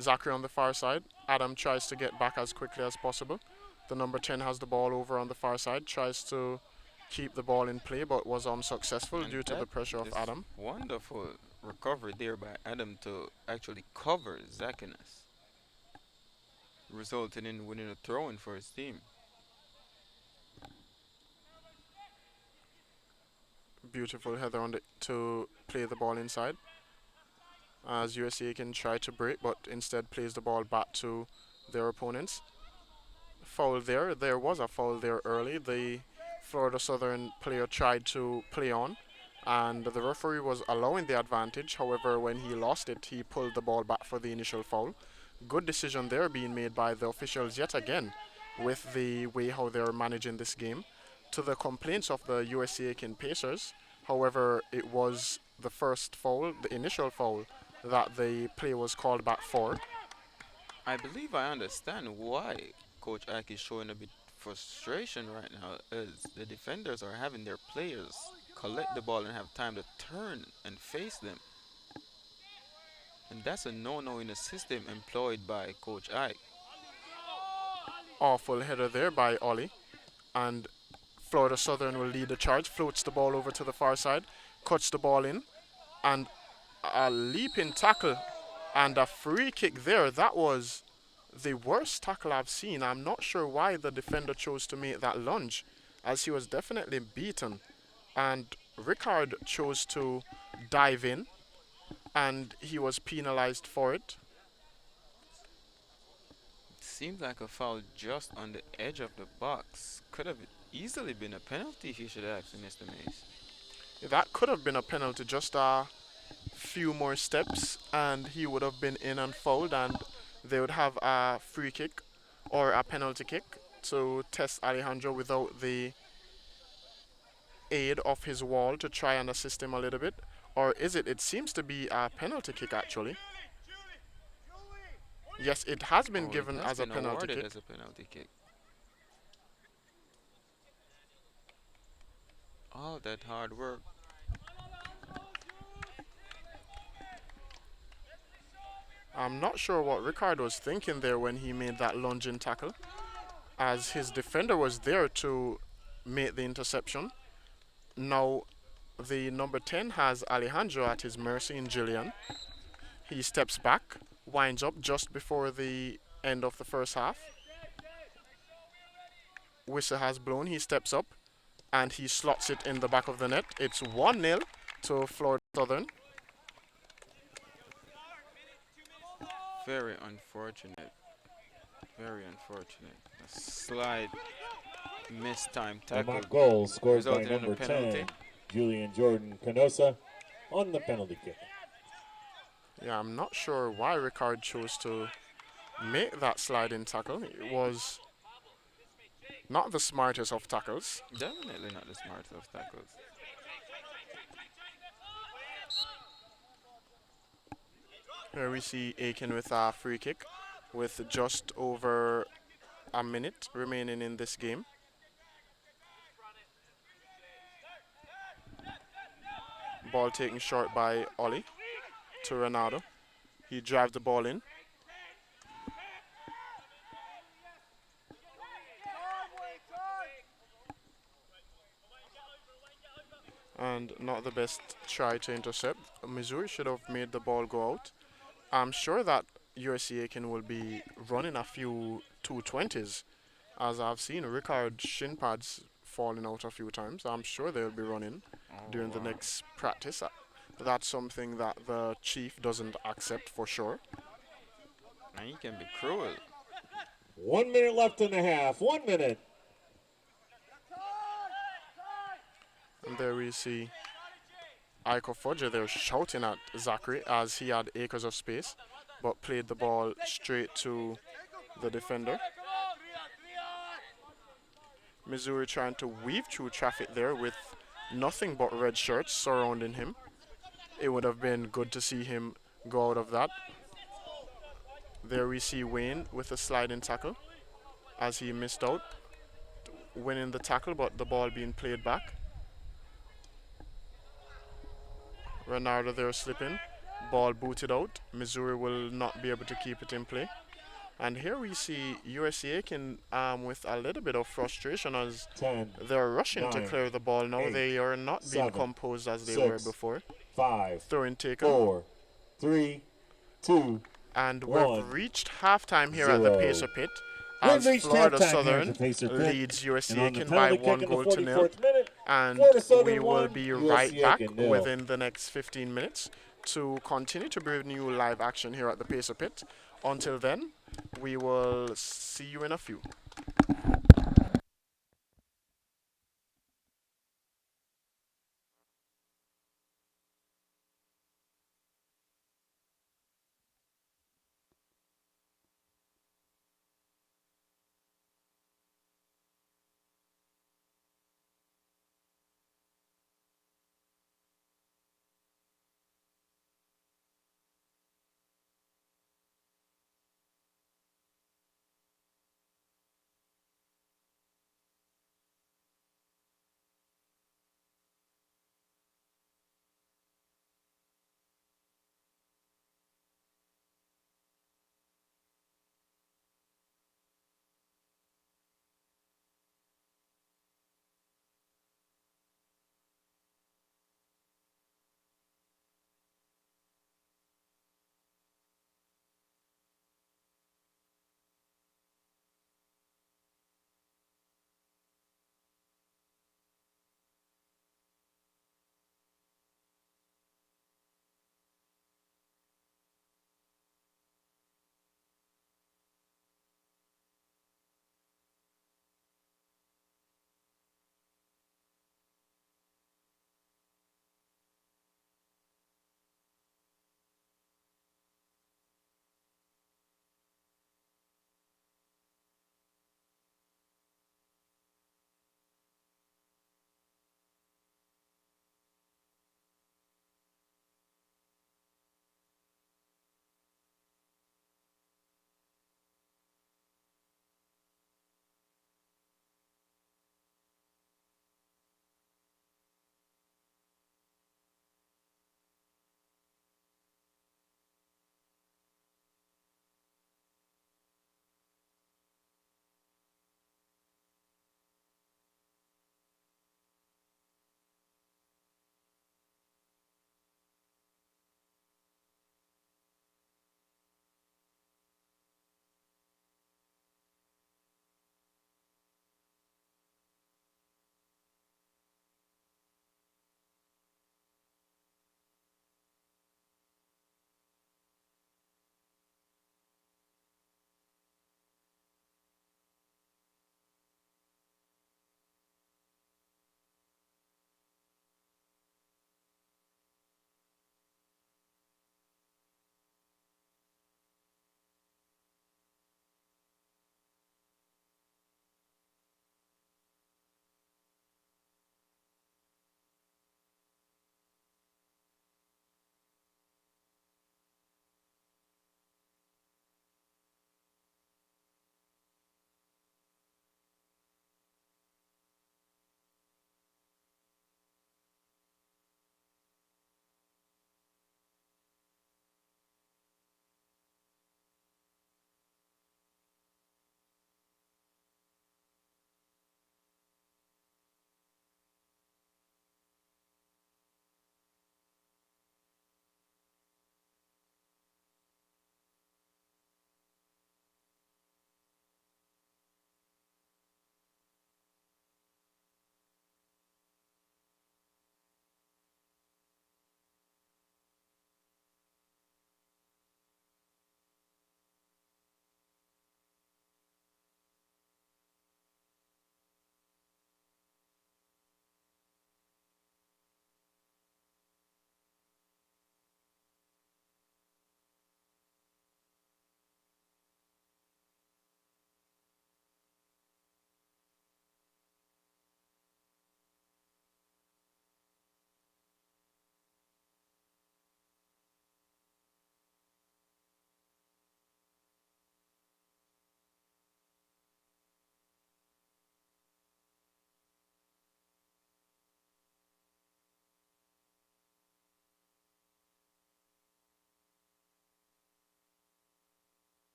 Zachary on the far side. Adam tries to get back as quickly as possible. The number 10 has the ball over on the far side, tries to keep the ball in play, but was unsuccessful And due to the pressure of is Adam. wonderful recovery there by Adam to actually cover Zacchaeus, resulting in winning a throw-in for his team. Beautiful header on to play the ball inside, as USA can try to break, but instead plays the ball back to their opponents. Foul there. There was a foul there early. The Florida Southern player tried to play on, and the referee was allowing the advantage. However, when he lost it, he pulled the ball back for the initial foul. Good decision there being made by the officials yet again, with the way how they're managing this game. To the complaints of the USC Aiken Pacers, however, it was the first foul, the initial foul, that the play was called back for. I believe I understand why Coach Ike is showing a bit frustration right now, as the defenders are having their players collect the ball and have time to turn and face them. And that's a no-no in the system employed by Coach Ike. Awful header there by Ollie, and Florida Southern will lead the charge, floats the ball over to the far side, cuts the ball in, and a leaping tackle and a free kick there. That was the worst tackle I've seen. I'm not sure why the defender chose to make that lunge, as he was definitely beaten. And Rickard chose to dive in, and he was penalized for it. Seems like a foul just on the edge of the box. Could have easily been a penalty if you should ask Mr. Mays. That could have been a penalty, just a few more steps, and he would have been in and fouled, and they would have a free kick or a penalty kick to test Alejandro without the aid of his wall to try and assist him a little bit. Or is it? It seems to be a penalty kick, actually. Yes, it has been given as a penalty kick. As a penalty kick. All that hard work. I'm not sure what Rickard was thinking there when he made that lunging tackle, as his defender was there to make the interception. Now, the number 10 has Alejandro at his mercy in Jillian. He steps back, winds up just before the end of the first half. Whistle has blown, he steps up, and he slots it in the back of the net. It's 1-0 to Florida Southern. Very unfortunate. Very unfortunate. A slight mistime The tackle. mock goal scored by resulted in a number penalty. 10, Julian Jordan Canosa, on the penalty kick. Yeah, I'm not sure why Ricard chose to make that sliding tackle. It was not the smartest of tackles. Definitely not the smartest of tackles. Here we see Aiken with a free kick with just over a minute remaining in this game. ball taken short by Ollie to Ronaldo. He drives the ball in. And not the best try to intercept. Missouri should have made the ball go out. I'm sure that USC Aiken will be running a few 220s, as I've seen Ricard shin pads falling out a few times. I'm sure they'll be running Oh during the wow. next practice. That's something that the chief doesn't accept for sure. Man, he can be cruel. 1 minute left in the half. 1 minute. And there we see Iko Fudger there shouting at Zachary as he had acres of space, but played the ball straight to the defender. Missouri trying to weave through traffic there with nothing but red shirts surrounding him. It would have been good to see him go out of that. There we see Wayne with a sliding tackle as he missed out, winning the tackle but the ball being played back. Renardo there slipping, ball booted out. Missouri will not be able to keep it in play. And here we see USC Aiken with a little bit of frustration as 10, they're rushing to 9, clear the ball now. 8, They are not being 7, composed as they were 6, before. 5, Throwing taken. 4, 3, 2, And 1, we've reached halftime here at the 0. Pacer Pit We've as reached Florida halftime here at the Southern Pacer Pit. leads USC And on the Aiken by penalty kick 1 in the goal to nil. 44th minute, And Florida we Southern will 1, be USC right back Aiken 0. within the next 15 minutes to continue to bring you live action here at the Pacer Pit. Until then, we will see you in a few.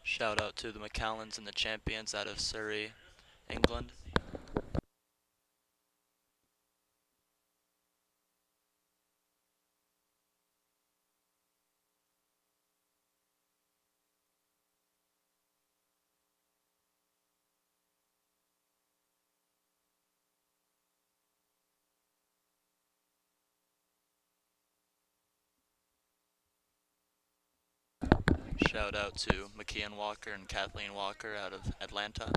Shout out to the McCallans and the champions out of Surrey, England. Shout out to McKeon Walker and Kathleen Walker out of Atlanta.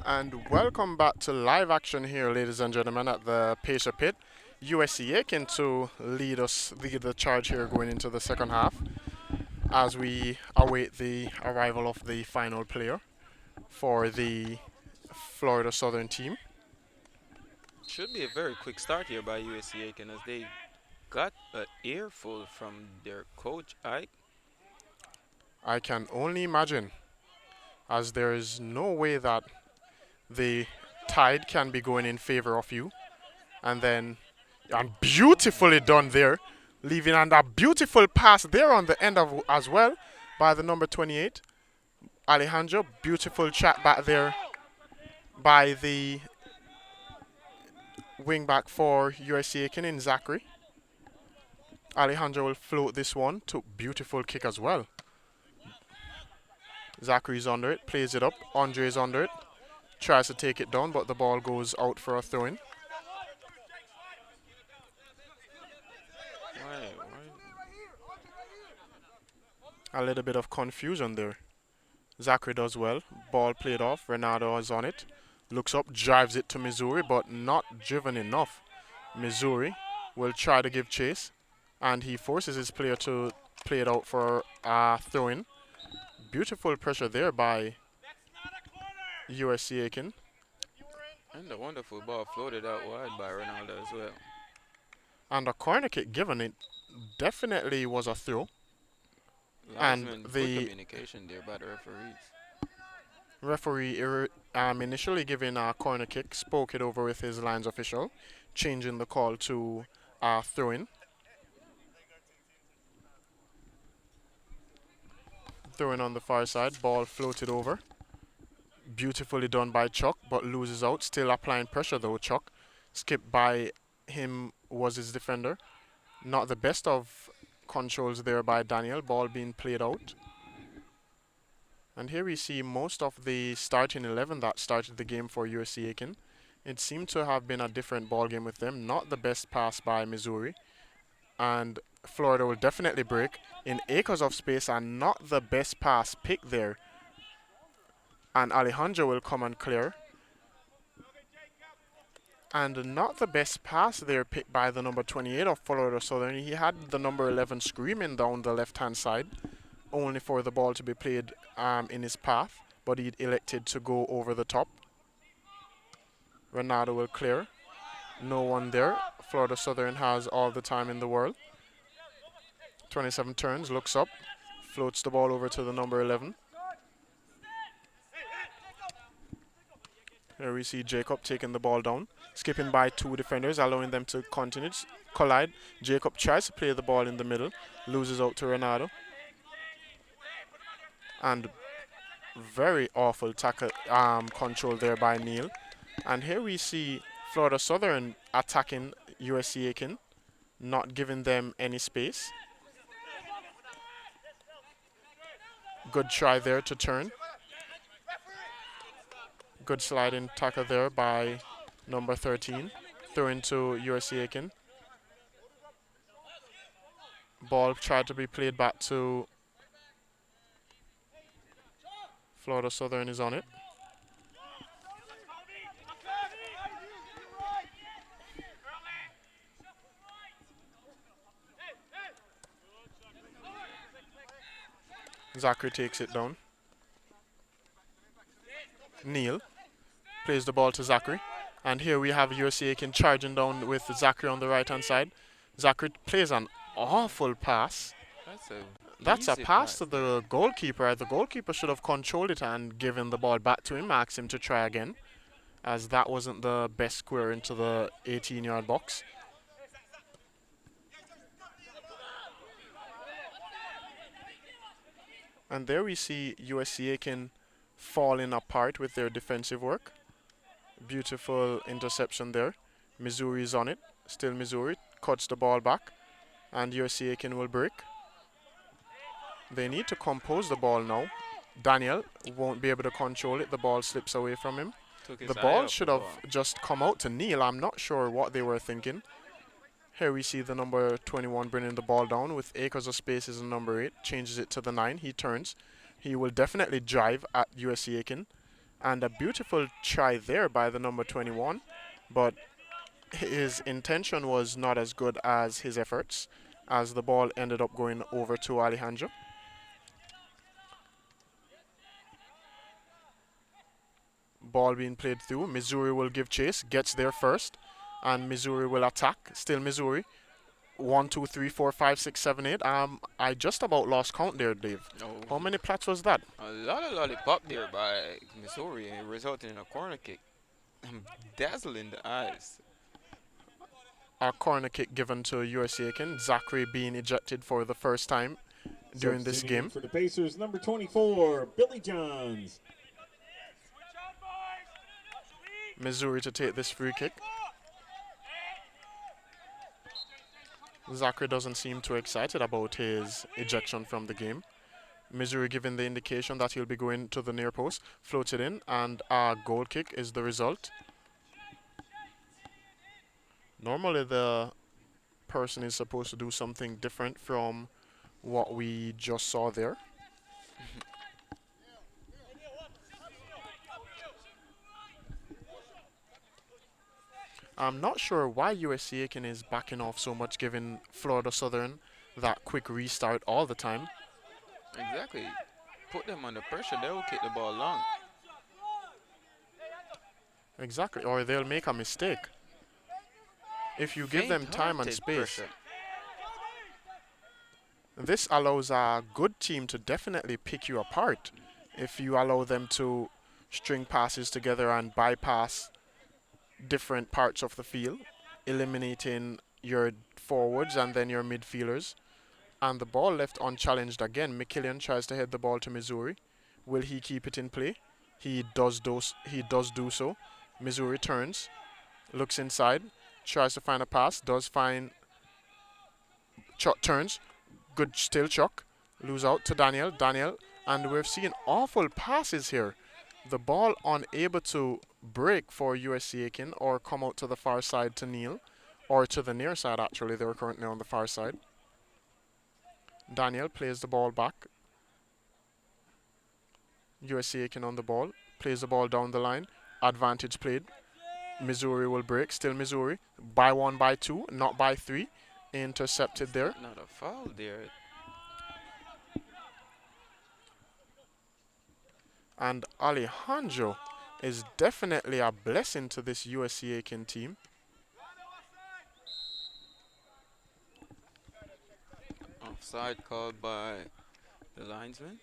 And welcome back to live action here, ladies and gentlemen, at the Pacer Pit. USC Aiken to lead the charge here going into the second half as we await the arrival of the final player for the Florida Southern team. Should be a very quick start here by USC Aiken as they got an earful from their coach Ike. I can only imagine, as there is no way that the tide can be going in favor of you. And beautifully done there, leaving and a beautiful pass there on the end of as well by the number 28, Alejandro. Beautiful chat back there by the wing back for USC Aiken in Zachary. Alejandro will float this one to beautiful kick as well. Zachary's under it, plays it up. Andre's under it, tries to take it down, but the ball goes out for a throw-in. A little bit of confusion there. Zachary does well. Ball played off. Renato is on it. Looks up, drives it to Missouri, but not driven enough. Missouri will try to give chase, and he forces his player to play it out for a throw-in. Beautiful pressure there by USC Aiken. And a wonderful ball floated out wide by Ronaldo as well. And a corner kick given, it definitely was a throw. And the communication there by the referee initially giving a corner kick, spoke it over with his lines official, changing the call to a throw-in. Throw-in on the far side, ball floated over. Beautifully done by Chuck, but loses out. Still applying pressure though, Chuck. Skipped by him was his defender. Not the best of controls there by Daniel. Ball being played out. And here we see most of the starting 11 that started the game for USC Aiken. It seemed to have been a different ball game with them. Not the best pass by Missouri. And Florida will definitely break in acres of space, and not the best pass pick there. And Alejandro will come and clear. And not the best pass there picked by the number 28 of Florida Southern. He had the number 11 screaming down the left-hand side, only for the ball to be played in his path, but he elected to go over the top. Renato will clear. No one there. Florida Southern has all the time in the world. 27 turns, looks up, floats the ball over to the number 11. Here we see Jacob taking the ball down, skipping by two defenders, allowing them to continue collide. Jacob tries to play the ball in the middle, loses out to Renato. And very awful tackle control there by Neil. And here we see Florida Southern attacking USC Aiken, not giving them any space. Good try there to turn. Good sliding tackle there by number 13. Throw into USC Aiken. Ball tried to be played back to Florida Southern is on it. Zachary takes it down. Neil plays the ball to Zachary. And here we have USC Aiken charging down with Zachary on the right-hand side. Zachary plays an awful pass. That's a easy pass to the goalkeeper. The goalkeeper should have controlled it and given the ball back to him, asked him to try again, as that wasn't the best square into the 18-yard box. And there we see USC Aiken falling apart with their defensive work. Beautiful interception there. Missouri is on it. Still Missouri. Cuts the ball back. And USC Aiken will break. They need to compose the ball now. Daniel won't be able to control it. The ball slips away from him. The ball should have just come out to Neil. I'm not sure what they were thinking. Here we see the number 21 bringing the ball down with acres of spaces in number 8. Changes it to the 9. He turns. He will definitely drive at USC Aiken. And a beautiful try there by the number 21. But his intention was not as good as his efforts, as the ball ended up going over to Alejandro. Ball being played through. Missouri will give chase. Gets there first. And Missouri will attack. Still Missouri. 1, 2, 3, 4, 5, 6, 7, 8. I just about lost count there, Dave. Oh, How many plats was that? a lot of lollipop there by Missouri, and resulting in a corner kick. Dazzling the eyes. A corner kick given to USC Aiken. Zachary being ejected for the first time during this Substituting game. for the Pacers, number 24, Billy Johns. Missouri to take this free kick. Zachary doesn't seem too excited about his ejection from the game. Missouri giving the indication that he'll be going to the near post. Floats it in, and a goal kick is the result. Normally the person is supposed to do something different from what we just saw there. I'm not sure why USC Aiken is backing off so much, giving Florida Southern that quick restart all the time. Exactly. Put them under pressure, they will kick the ball long. Exactly, or they'll make a mistake. If you give them time and Faint-hearted space, pressure. this allows a good team to definitely pick you apart. If you allow them to string passes together and bypass different parts of the field, eliminating your forwards and then your midfielders. And the ball left unchallenged again. McKillian tries to head the ball to Missouri. Will he keep it in play? He does do so. Missouri turns, looks inside, tries to find a pass, does find turns, good still chuck, lose out to Daniel, and we've seen awful passes here. The ball unable to break for USC Aiken or come out to the far side to Neil, or to the near side actually. They were currently on the far side. Daniel plays the ball back. USC Aiken on the ball, plays the ball down the line. Advantage played. Missouri will break. Still Missouri. By 1, by 2, not by 3. Intercepted there. Not a foul there. And Alejandro is definitely a blessing to this USC Aiken team. Offside called by the linesman.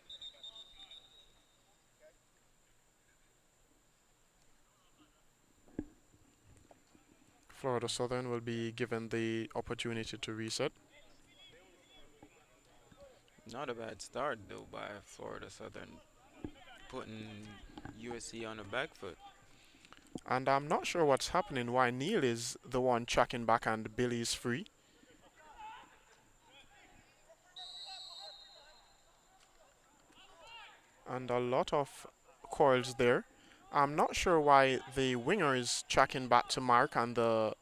Florida Southern will be given the opportunity to reset. Not a bad start though by Florida Southern, putting USC on the back foot. And I'm not sure what's happening, why Neil is the one tracking back and Billy's free. And a lot of quarrels there. I'm not sure why the winger is tracking back to mark and the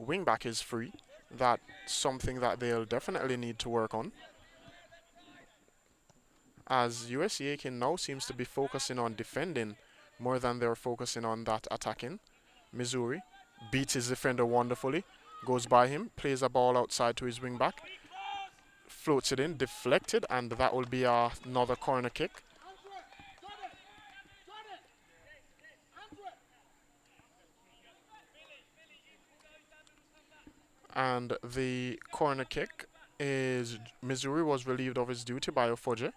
wingback is free. That's something that they'll definitely need to work on. As USC Aiken now seems to be focusing on defending more than they're focusing on that attacking. Missouri beats his defender wonderfully, goes by him, plays a ball outside to his wingback, floats it in, deflected, and that will be another corner kick. And the corner kick is Missouri was relieved of his duty by Ofoje,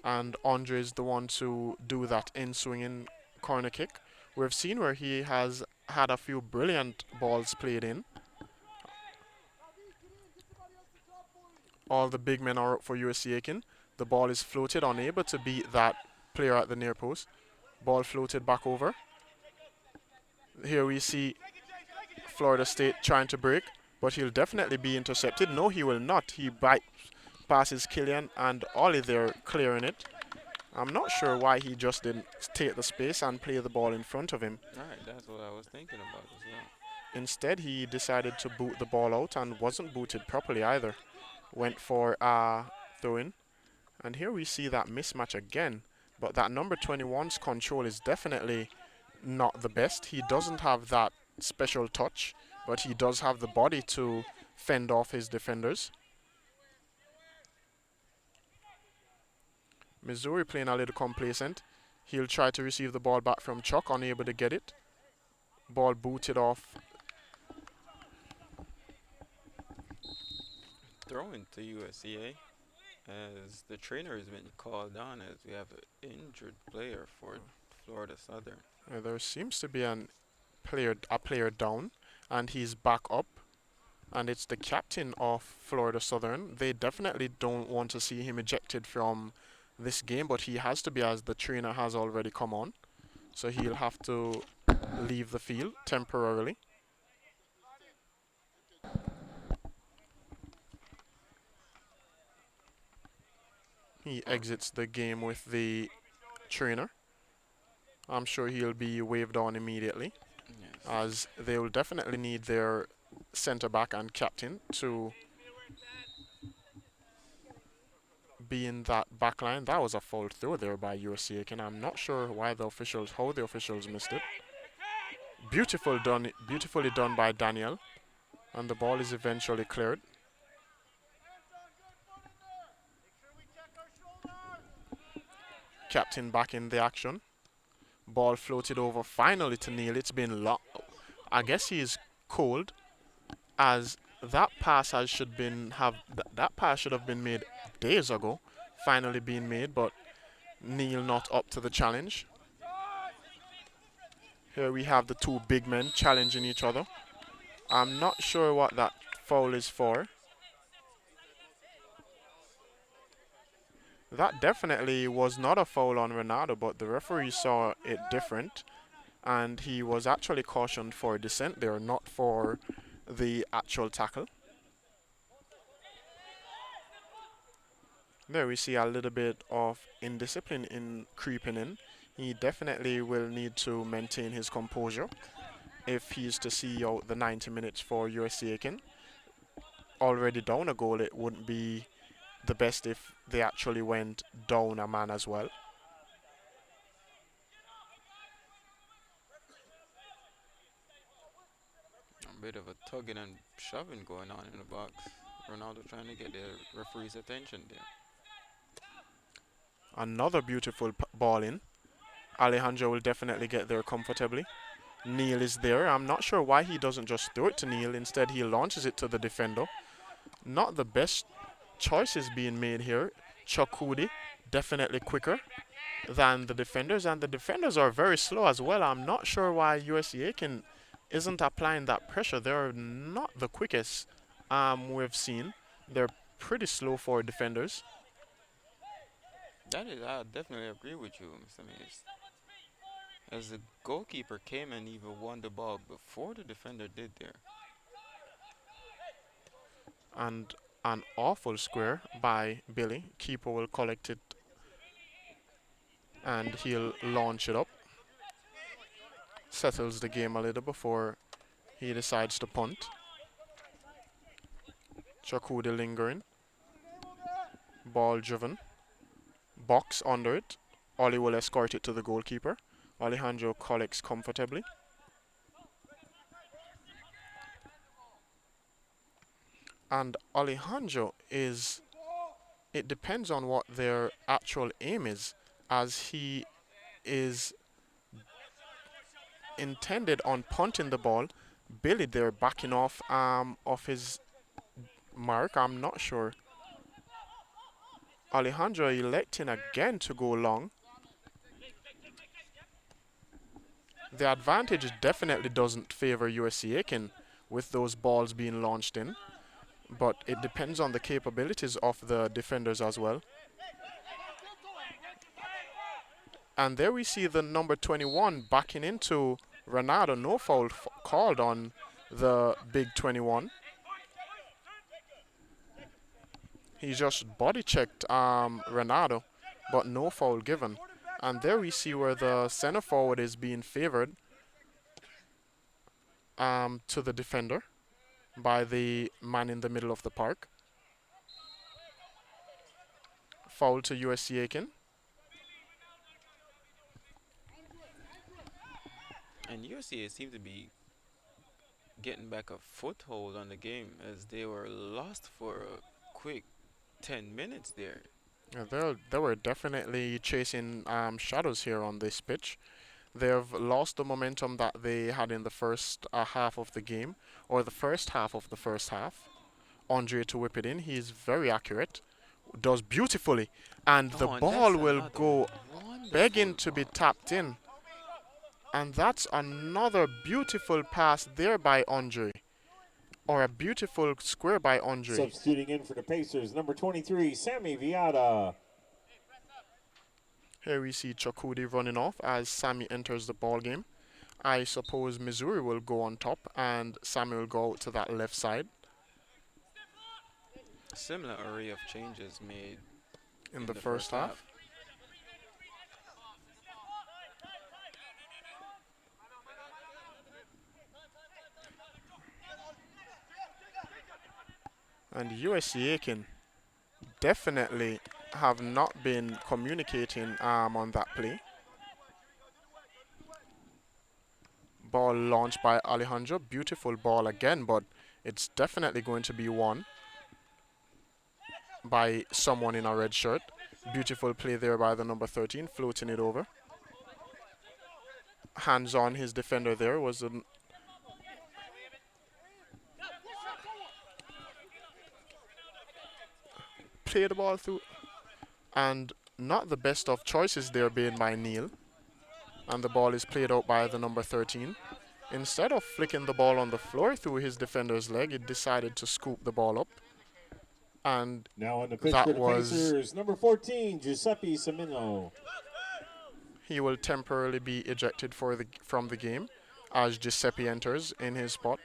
and Andre is the one to do that in swinging corner kick. We've seen where he has had a few brilliant balls played in. All the big men are up for USC Aiken. The ball is floated, unable to beat that player at the near post. Ball floated back over. Here we see Florida State trying to break, but he'll definitely be intercepted. No, he will not. He passes Killian and Ollie there clearing it. I'm not sure why he just didn't take the space and play the ball in front of him. Alright, that's what I was thinking about as well. Instead, he decided to boot the ball out and wasn't booted properly either. Went for a throw-in. And here we see that mismatch again. But that number 21's control is definitely not the best. He doesn't have that special touch, but he does have the body to fend off his defenders. Missouri playing a little complacent. He'll try to receive the ball back from Chuck, unable to get it. Ball booted off. Throwing to USCA as the trainer has been called on as we have an injured player for Florida Southern. There seems to be a player down, and he's back up. And it's the captain of Florida Southern. They definitely don't want to see him ejected from this game, but he has to be as the trainer has already come on. So he'll have to leave the field temporarily. He exits the game with the trainer. I'm sure he'll be waved on immediately, Yes. as they will definitely need their center back and captain to be in that back line. That was a foul throw there by USC Aiken. I'm not sure how the officials missed it. Beautifully done by Daniel, and the ball is eventually cleared. Captain back in the action. Ball floated over finally to Neil. It's been long. I guess he is cold, as that pass that pass should have been made days ago. Finally being made, but Neil not up to the challenge. Here we have the two big men challenging each other. I'm not sure what that foul is for. That definitely was not a foul on Ronaldo, but the referee saw it different, and he was actually cautioned for dissent there, not for the actual tackle. There we see a little bit of indiscipline in creeping in. He definitely will need to maintain his composure if he's to see out the 90 minutes for USC Aiken. Already down a goal, it wouldn't be the best if they actually went down a man as well. A bit of a tugging and shoving going on in the box. Ronaldo trying to get the referee's attention there. Another beautiful ball in. Alejandro will definitely get there comfortably. Neil is there. I'm not sure why he doesn't just throw it to Neil. Instead, he launches it to the defender. Not the best choices being made here. Chakudi definitely quicker than the defenders, and the defenders are very slow as well. I'm not sure why USC Aiken isn't applying that pressure. They're not the quickest we've seen. They're pretty slow for defenders. I definitely agree with you, Mr. Mays. As the goalkeeper came and even won the ball before the defender did there. And an awful square by Billy. Keeper will collect it And he'll launch it up. Settles the game a little before he decides to punt. Chakudi lingering. Ball driven. Box under it. Ollie will escort it to the goalkeeper. Alejandro collects comfortably. And Alejandro is, it depends on what their actual aim is, as he is intended on punting the ball. Billy there backing off his mark. I'm not sure. Alejandro electing again to go long. The advantage definitely doesn't favor USC Aiken with those balls being launched in, but it depends on the capabilities of the defenders as well. And there we see the number 21 backing into Renato. No foul called on the big 21. He just body checked Renato, but no foul given. And there we see where the center forward is being favored to the defender by the man in the middle of the park. Foul to USC Aiken. And USC seemed to be getting back a foothold on the game as they were lost for a quick 10 minutes there. Yeah, they were definitely chasing shadows here on this pitch. They've lost the momentum that they had in the first half of the game, or the first half of the first half. Andre to whip it in. He's very accurate. Does beautifully. And the and ball that's will another go begging to wonderful be tapped in. And that's another beautiful pass there by Andre. Or a beautiful square by Andre. Substituting in for the Pacers, number 23, Sammy Viata. Here we see Chakudi running off as Sammy enters the ball game. I suppose Missouri will go on top and Sammy will go out to that left side. Similar array of changes made In the first half. And USC Aiken definitely have not been communicating on that play. Ball launched by Alejandro. Beautiful ball again, but it's definitely going to be won by someone in a red shirt. Beautiful play there by the number 13, floating it over. Hands on his defender there was an play the ball through, and not the best of choices there being by Neil, and the ball is played out by the number 13. Instead of flicking the ball on the floor through his defender's leg, it decided to scoop the ball up, and Now on the pitch that for the was Pacers, number 14, Giuseppe Semino. he will temporarily be ejected from the game as Giuseppe enters in his spot.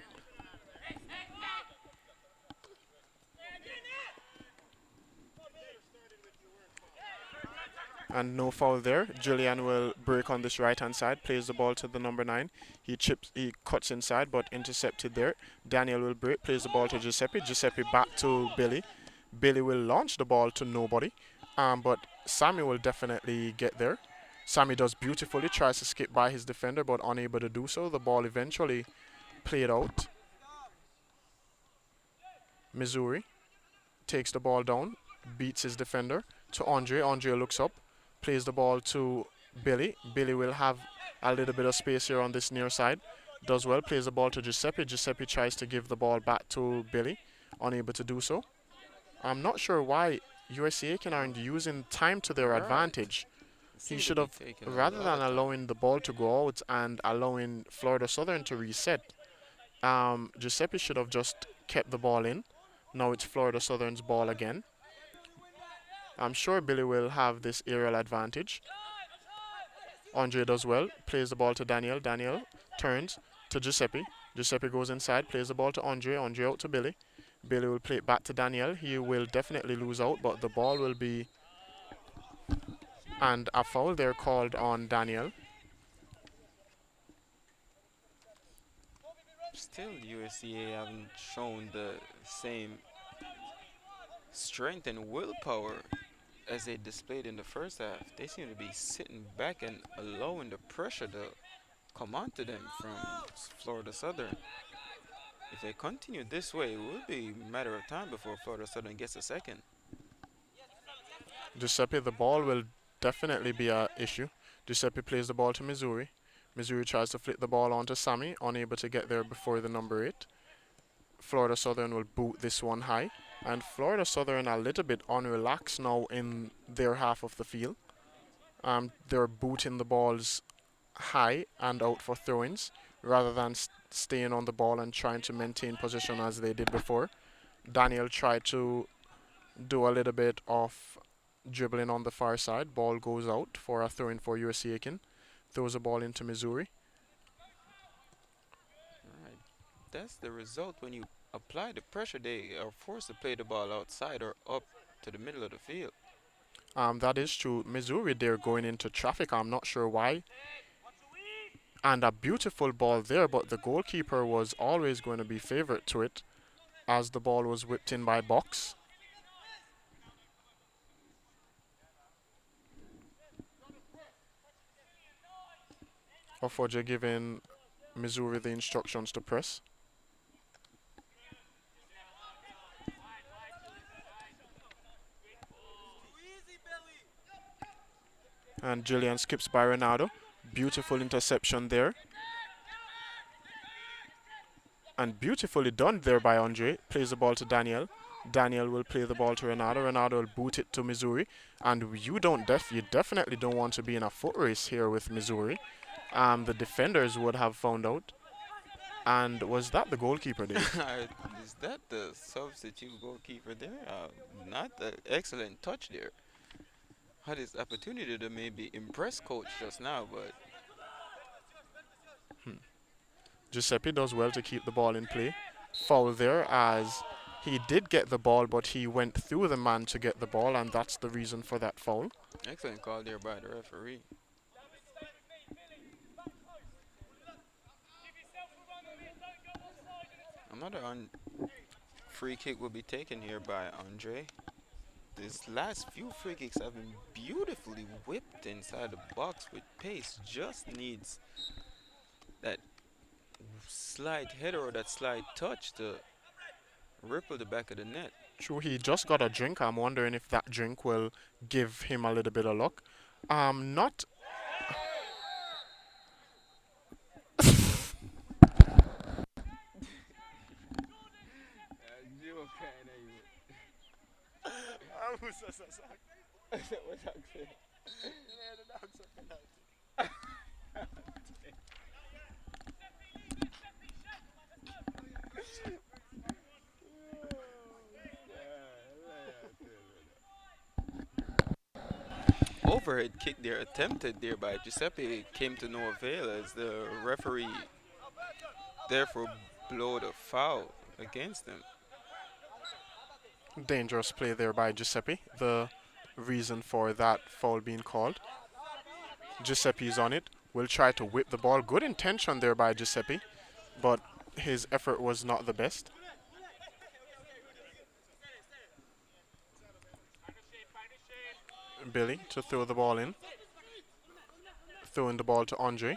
And no foul there. Julian will break on this right-hand side, plays the ball to the number 9. He cuts inside, but intercepted there. Daniel will break, plays the ball to Giuseppe. Giuseppe back to Billy. Billy will launch the ball to nobody, but Sammy will definitely get there. Sammy does beautifully, tries to skip by his defender, but unable to do so. The ball eventually played out. Missouri takes the ball down, beats his defender to Andre. Andre looks up, plays the ball to Billy. Billy will have a little bit of space here on this near side. Does well, plays the ball to Giuseppe. Giuseppe tries to give the ball back to Billy, unable to do so. I'm not sure why USC Aiken aren't using time to their advantage. He should have, rather than allowing the ball to go out and allowing Florida Southern to reset, Giuseppe should have just kept the ball in. Now it's Florida Southern's ball again. I'm sure Billy will have this aerial advantage. Andre does well, plays the ball to Daniel. Daniel turns to Giuseppe. Giuseppe goes inside, plays the ball to Andre. Andre out to Billy. Billy will play it back to Daniel. He will definitely lose out, but the ball will be And a foul there called on Daniel. Still, USCA haven't shown the same strength and willpower as they displayed in the first half. They seem to be sitting back and allowing the pressure to come onto them from Florida Southern. If they continue this way, it will be a matter of time before Florida Southern gets a second. Giuseppe, the ball will definitely be a issue. Giuseppe plays the ball to Missouri. Missouri tries to flick the ball onto Sammy, unable to get there before the number 8. Florida Southern will boot this one high. And Florida Southern a little bit unrelaxed now in their half of the field. They're booting the balls high and out for throw-ins rather than staying on the ball and trying to maintain position as they did before. Daniel tried to do a little bit of dribbling on the far side. Ball goes out for a throw-in for USC Aiken. Throws a ball into Missouri. Alright, that's the result when you apply the pressure. They are forced to play the ball outside or up to the middle of the field. That is true. Missouri, they're going into traffic. I'm not sure why. And a beautiful ball there, but the goalkeeper was always going to be favorite to it as the ball was whipped in by Box. Ofoje giving Missouri the instructions to press. And Julian skips by Ronaldo. Beautiful interception there. And beautifully done there by Andre. Plays the ball to Daniel. Daniel will play the ball to Ronaldo. Ronaldo will boot it to Missouri. And you definitely don't want to be in a foot race here with Missouri. The defenders would have found out. And was that the goalkeeper there? Is that the substitute goalkeeper there? Not the excellent touch there. Had his opportunity to maybe impress coach just now, but Giuseppe does well to keep the ball in play. Foul there as he did get the ball, but he went through the man to get the ball, and that's the reason for that foul. excellent call there by the referee. Another free kick will be taken here by Andre. These last few free kicks have been beautifully whipped inside the box with pace. Just needs that slight header or that slight touch to ripple the back of the net. True, he just got a drink. I'm wondering if that drink will give him a little bit of luck. Not. Overhead kick there attempted there by Giuseppe came to no avail as the referee therefore blowed a foul against him. Dangerous play there by Giuseppe. The reason for that foul being called. Giuseppe is on it. Will try to whip the ball. Good intention there by Giuseppe, but his effort was not the best. Billy to throw the ball in. Throwing the ball to Andre.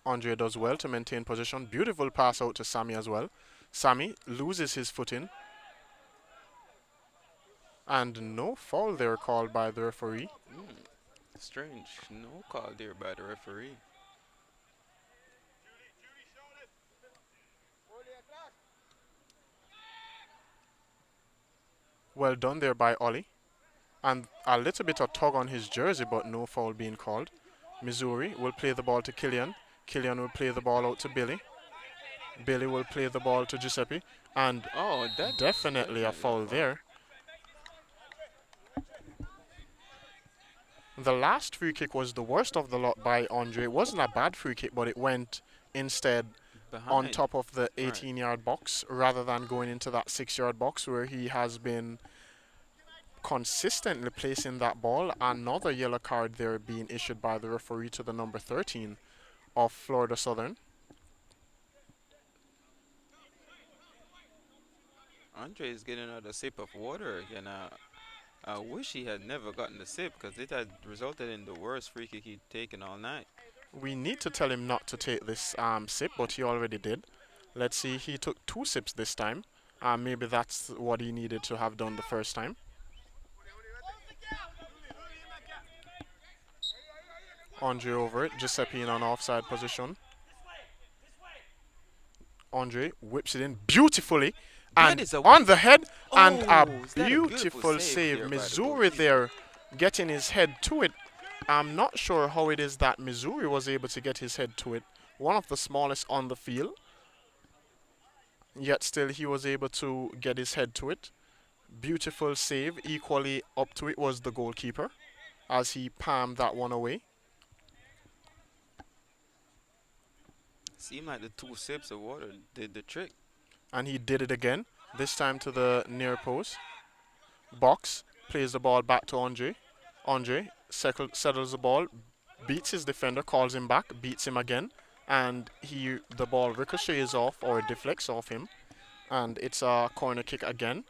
Andre does well to maintain position. Beautiful pass out to Sammy as well. Sammy loses his footing. And no foul there called by the referee. Strange. No call there by the referee. Well done there by Ollie. And a little bit of tug on his jersey, but no foul being called. Missouri will play the ball to Killian. Killian will play the ball out to Billy. Billy will play the ball to Giuseppe. And that definitely a foul there. The last free kick was the worst of the lot by Andre. It wasn't a bad free kick, but it went instead on behind. top of the 18-yard box rather than going into that 6-yard box where he has been consistently placing that ball. Another yellow card there being issued by the referee to the number 13 of Florida Southern. Andre is getting another sip of water again. I wish he had never gotten the sip because it had resulted in the worst free kick he'd taken all night. We need to tell him not to take this sip, but he already did. Let's see, he took 2 sips this time. Maybe that's what he needed to have done the first time. Andre over it, Giuseppe in an offside position. Andre whips it in beautifully That and is a on the head, and a is that a beautiful save. there by the Missouri goalkeeper? there getting his head to it. I'm not sure how it is that Missouri was able to get his head to it. One of the smallest on the field. Yet still he was able to get his head to it. Beautiful save. Equally up to it was the goalkeeper as he palmed that one away. Seemed like the 2 sips of water did the trick. And he did it again. This time to the near post. Box plays the ball back to Andre. Andre settles the ball, beats his defender, calls him back, beats him again, and the ball ricochets off or deflects off him, and it's a corner kick again.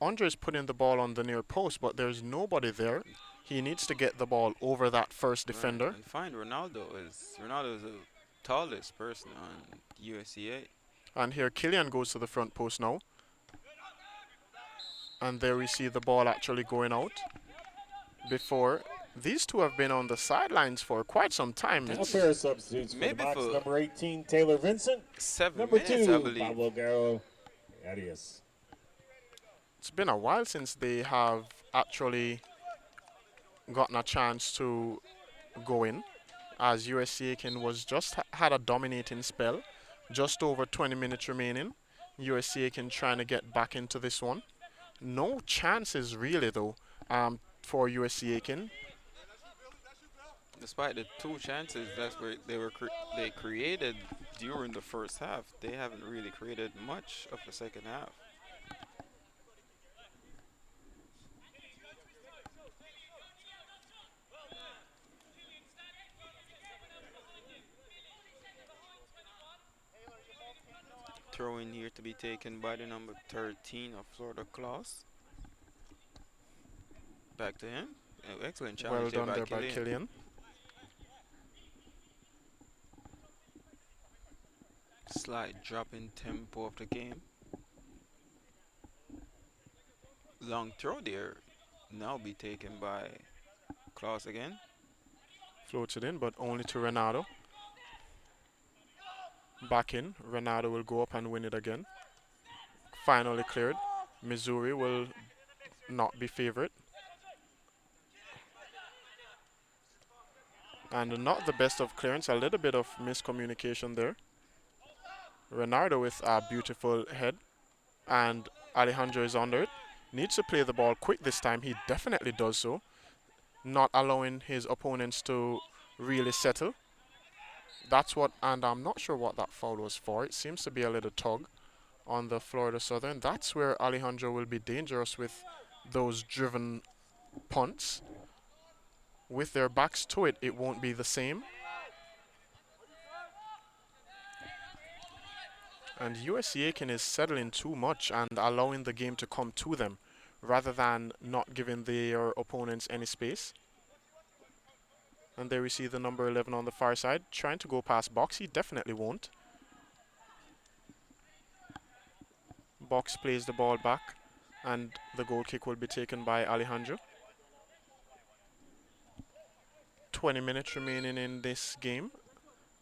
Andre's putting the ball on the near post, but there's nobody there. He needs to get the ball over that first defender. Right. And find Ronaldo is the tallest person on USCA. And here Killian goes to the front post now. And there we see the ball actually going out. Before, these two have been on the sidelines for quite some time. Now pair of substitutes for the maybe box. for Number 18, Taylor Vincent. 7 Number minutes, 2, I believe. Pablo Garro. Adios. It's been a while since they have actually gotten a chance to go in, as USC Aiken was just had a dominating spell. Just over 20 minutes remaining. USC Aiken trying to get back into this one. No chances really though for USC Aiken. Despite the 2 chances that's where they created during the first half, they haven't really created much of the second half. Throw in here to be taken by the number 13 of Florida Claus. Back to him. Excellent Well challenge done there there by by Killian. Killian. Slight drop in tempo of the game. Long throw there. Now be taken by Claus again. Floats it in, but only to Renato. Back in. Renato will go up and win it again. Finally cleared. Missouri will not be favorite. And not the best of clearance. A little bit of miscommunication there. Renato with a beautiful head. And Alejandro is under it. Needs to play the ball quick this time. He definitely does so. Not allowing his opponents to really settle. That's what, and I'm not sure what that foul was for. It seems to be a little tug on the Florida Southern. That's where Alejandro will be dangerous with those driven punts. With their backs to it, it won't be the same. And USC Aiken is settling too much and allowing the game to come to them rather than not giving their opponents any space. And there we see the number 11 on the far side trying to go past Box. He definitely won't. Box plays the ball back and the goal kick will be taken by Alejandro. 20 minutes remaining in this game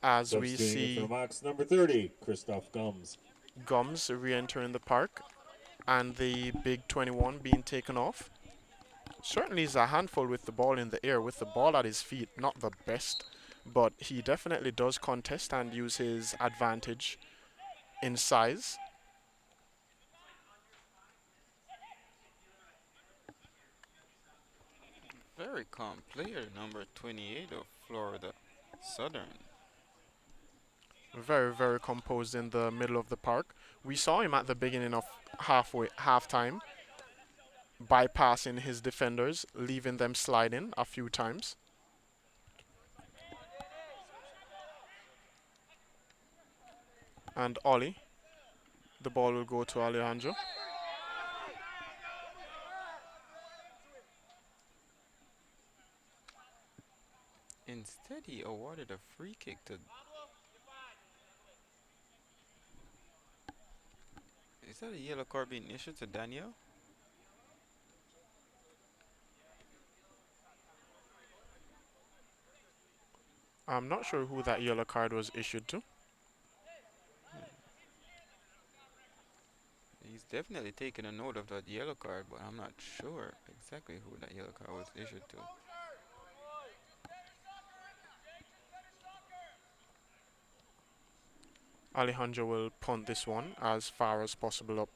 as we Substituting for the see box. Number 30, Christoph Gums. Gums re-entering the park and the big 21 being taken off. Certainly is a handful with the ball in the air, with the ball at his feet, not the best, but he definitely does contest and use his advantage in size. Very calm player, number 28 of Florida Southern. Very, very composed in the middle of the park. We saw him at the beginning of halftime bypassing his defenders, leaving them sliding a few times. And Ollie, the ball will go to Alejandro. Instead, he awarded a free kick to. Is that a yellow card being issued to Daniel? I'm not sure who that yellow card was issued to. He's definitely taken a note of that yellow card, but I'm not sure exactly who that yellow card was issued to. Alejandro will punt this one as far as possible up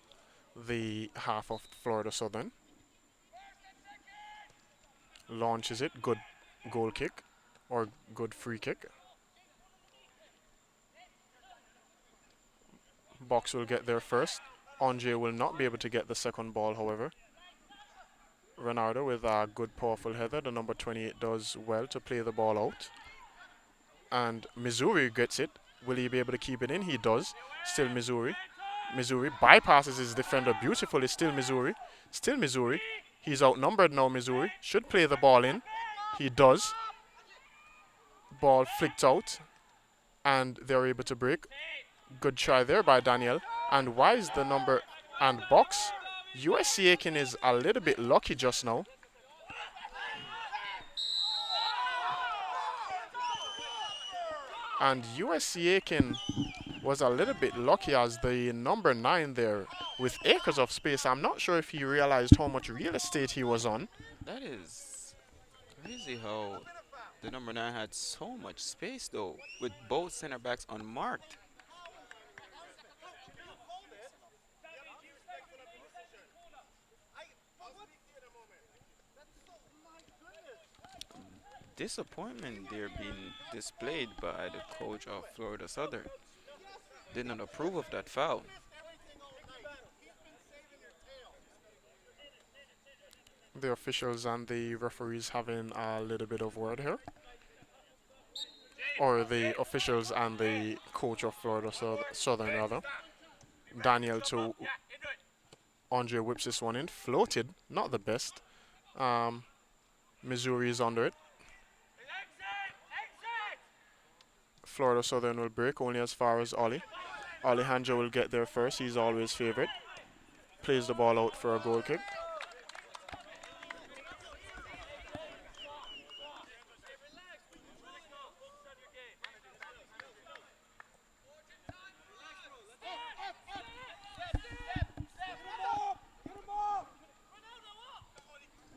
the half of Florida Southern. Launches it, good goal kick or good free kick. Box will get there first. Andre will not be able to get the second ball, however. Renardo with a good powerful header. The number 28 does well to play the ball out. And Missouri gets it. Will he be able to keep it in? He does. Still Missouri. Missouri bypasses his defender beautifully. Still Missouri. Still Missouri. He's outnumbered now, Missouri. Should play the ball in. He does. Ball flicked out. And they're able to break. Good try there by Daniel. And why is the number and box? USC Aiken is a little bit lucky just now. And USC Aiken was a little bit lucky as the number 9 there with acres of space. I'm not sure if he realized how much real estate he was on. That is crazy how the number 9 had so much space though, with both center backs unmarked. Disappointment there being displayed by the coach of Florida Southern. Did not approve of that foul. The officials and the referees having a little bit of word here. Or the officials and the coach of Florida Southern rather. Daniel to Andre whips this one in. Floated, not the best. Missouri is under it. Florida Southern will break only as far as Ollie. Alejandro will get there first. He's always favorite. Plays the ball out for a goal kick.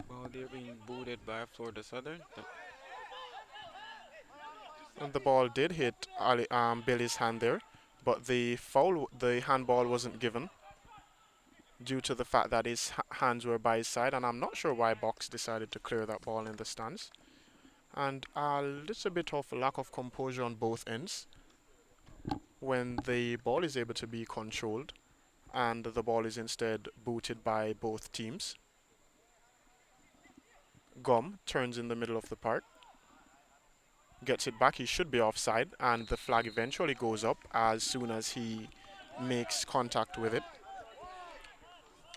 Well, they're being booted by Florida Southern. And the ball did hit Billy's hand there, but the handball wasn't given due to the fact that his hands were by his side, and I'm not sure why Box decided to clear that ball in the stands. And a little bit of lack of composure on both ends when the ball is able to be controlled and the ball is instead booted by both teams. Gum turns in the middle of the park. Gets it back, he should be offside, and the flag eventually goes up as soon as he makes contact with it.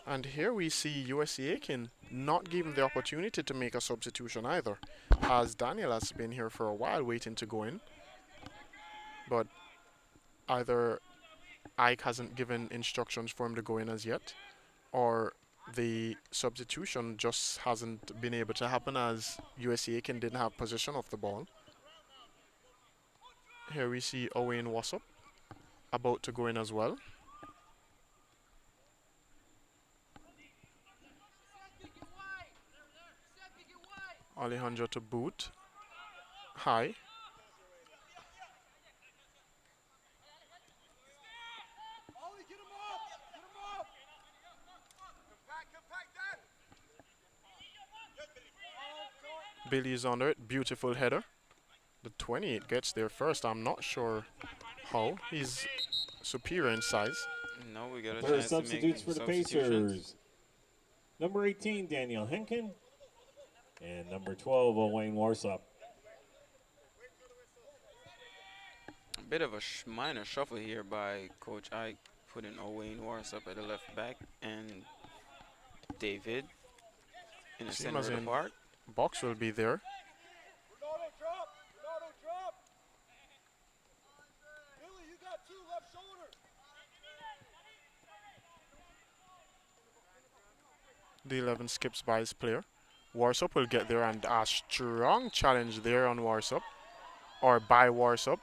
And here we see USC Aiken not given the opportunity to make a substitution either, as Daniel has been here for a while waiting to go in. But either Ike hasn't given instructions for him to go in as yet, or the substitution just hasn't been able to happen as USC Aiken didn't have possession of the ball. Here we see Owen Wassop about to go in as well. Alejandro to boot. High. Billy is under it. Beautiful header. The 28 gets there first. I'm not sure how. He's superior in size. No, we got a There are chance to make substitutes for the substitutions. Pacers. Number 18, Daniel Henkin. And number 12, Wayne Warsop. A bit of a minor shuffle here by Coach Ike, putting Owain Warris up at the left back and David in the Same center as of the in park. box will be there. The 11 skips by his player. Warsop will get there and a strong challenge there on Warsop or by Warsop.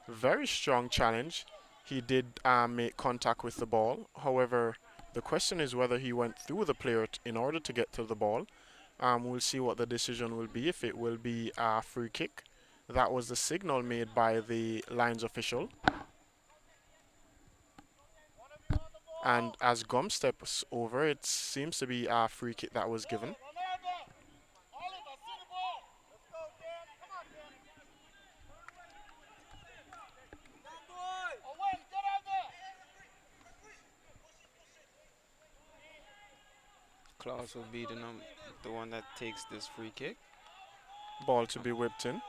Very strong challenge. He did make contact with the ball. However, the question is whether he went through the player in order to get to the ball. We'll see what the decision will be, if it will be a free kick. That was the signal made by the lines official. And as Gum steps over, it seems to be a free kick that was given. Klaus will be the one that takes this free kick. Ball to be whipped in.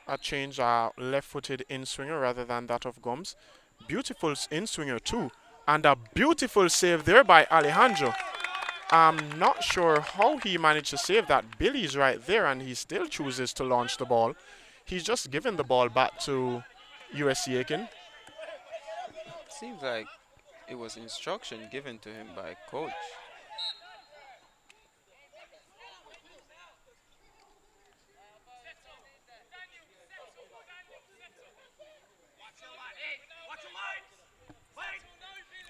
A change, a left-footed in-swinger rather than that of Gums. Beautiful in-swinger too. And a beautiful save there by Alejandro. I'm not sure how he managed to save that. Billy's right there and he still chooses to launch the ball. He's just given the ball back to USC Aiken. Seems like it was instruction given to him by coach.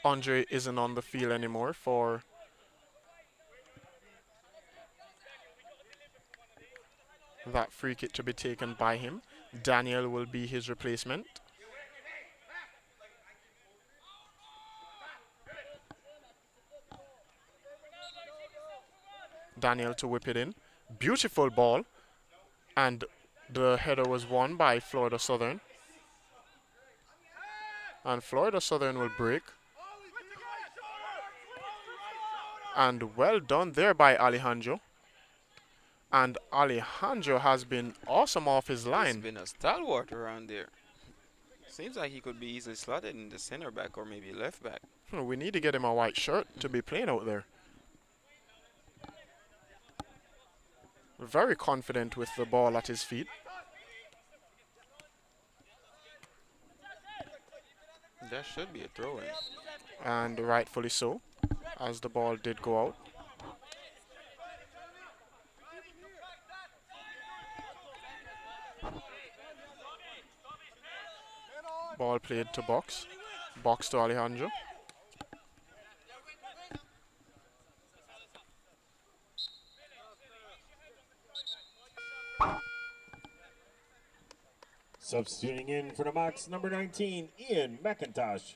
Andre isn't on the field anymore for that free kick to be taken by him. Daniel will be his replacement. Daniel to whip it in. Beautiful ball. And the header was won by Florida Southern. And Florida Southern will break. And well done there by Alejandro. And Alejandro has been awesome off his He's line. been a stalwart around there. Seems like he could be easily slotted in the center back or maybe left back. We need to get him a white shirt to be playing out there. Very confident with the ball at his feet. That should be a throw in. And rightfully so, as the ball did go out. Ball played to box. Box to Alejandro. Substituting in for the box, number 19, Ian McIntosh.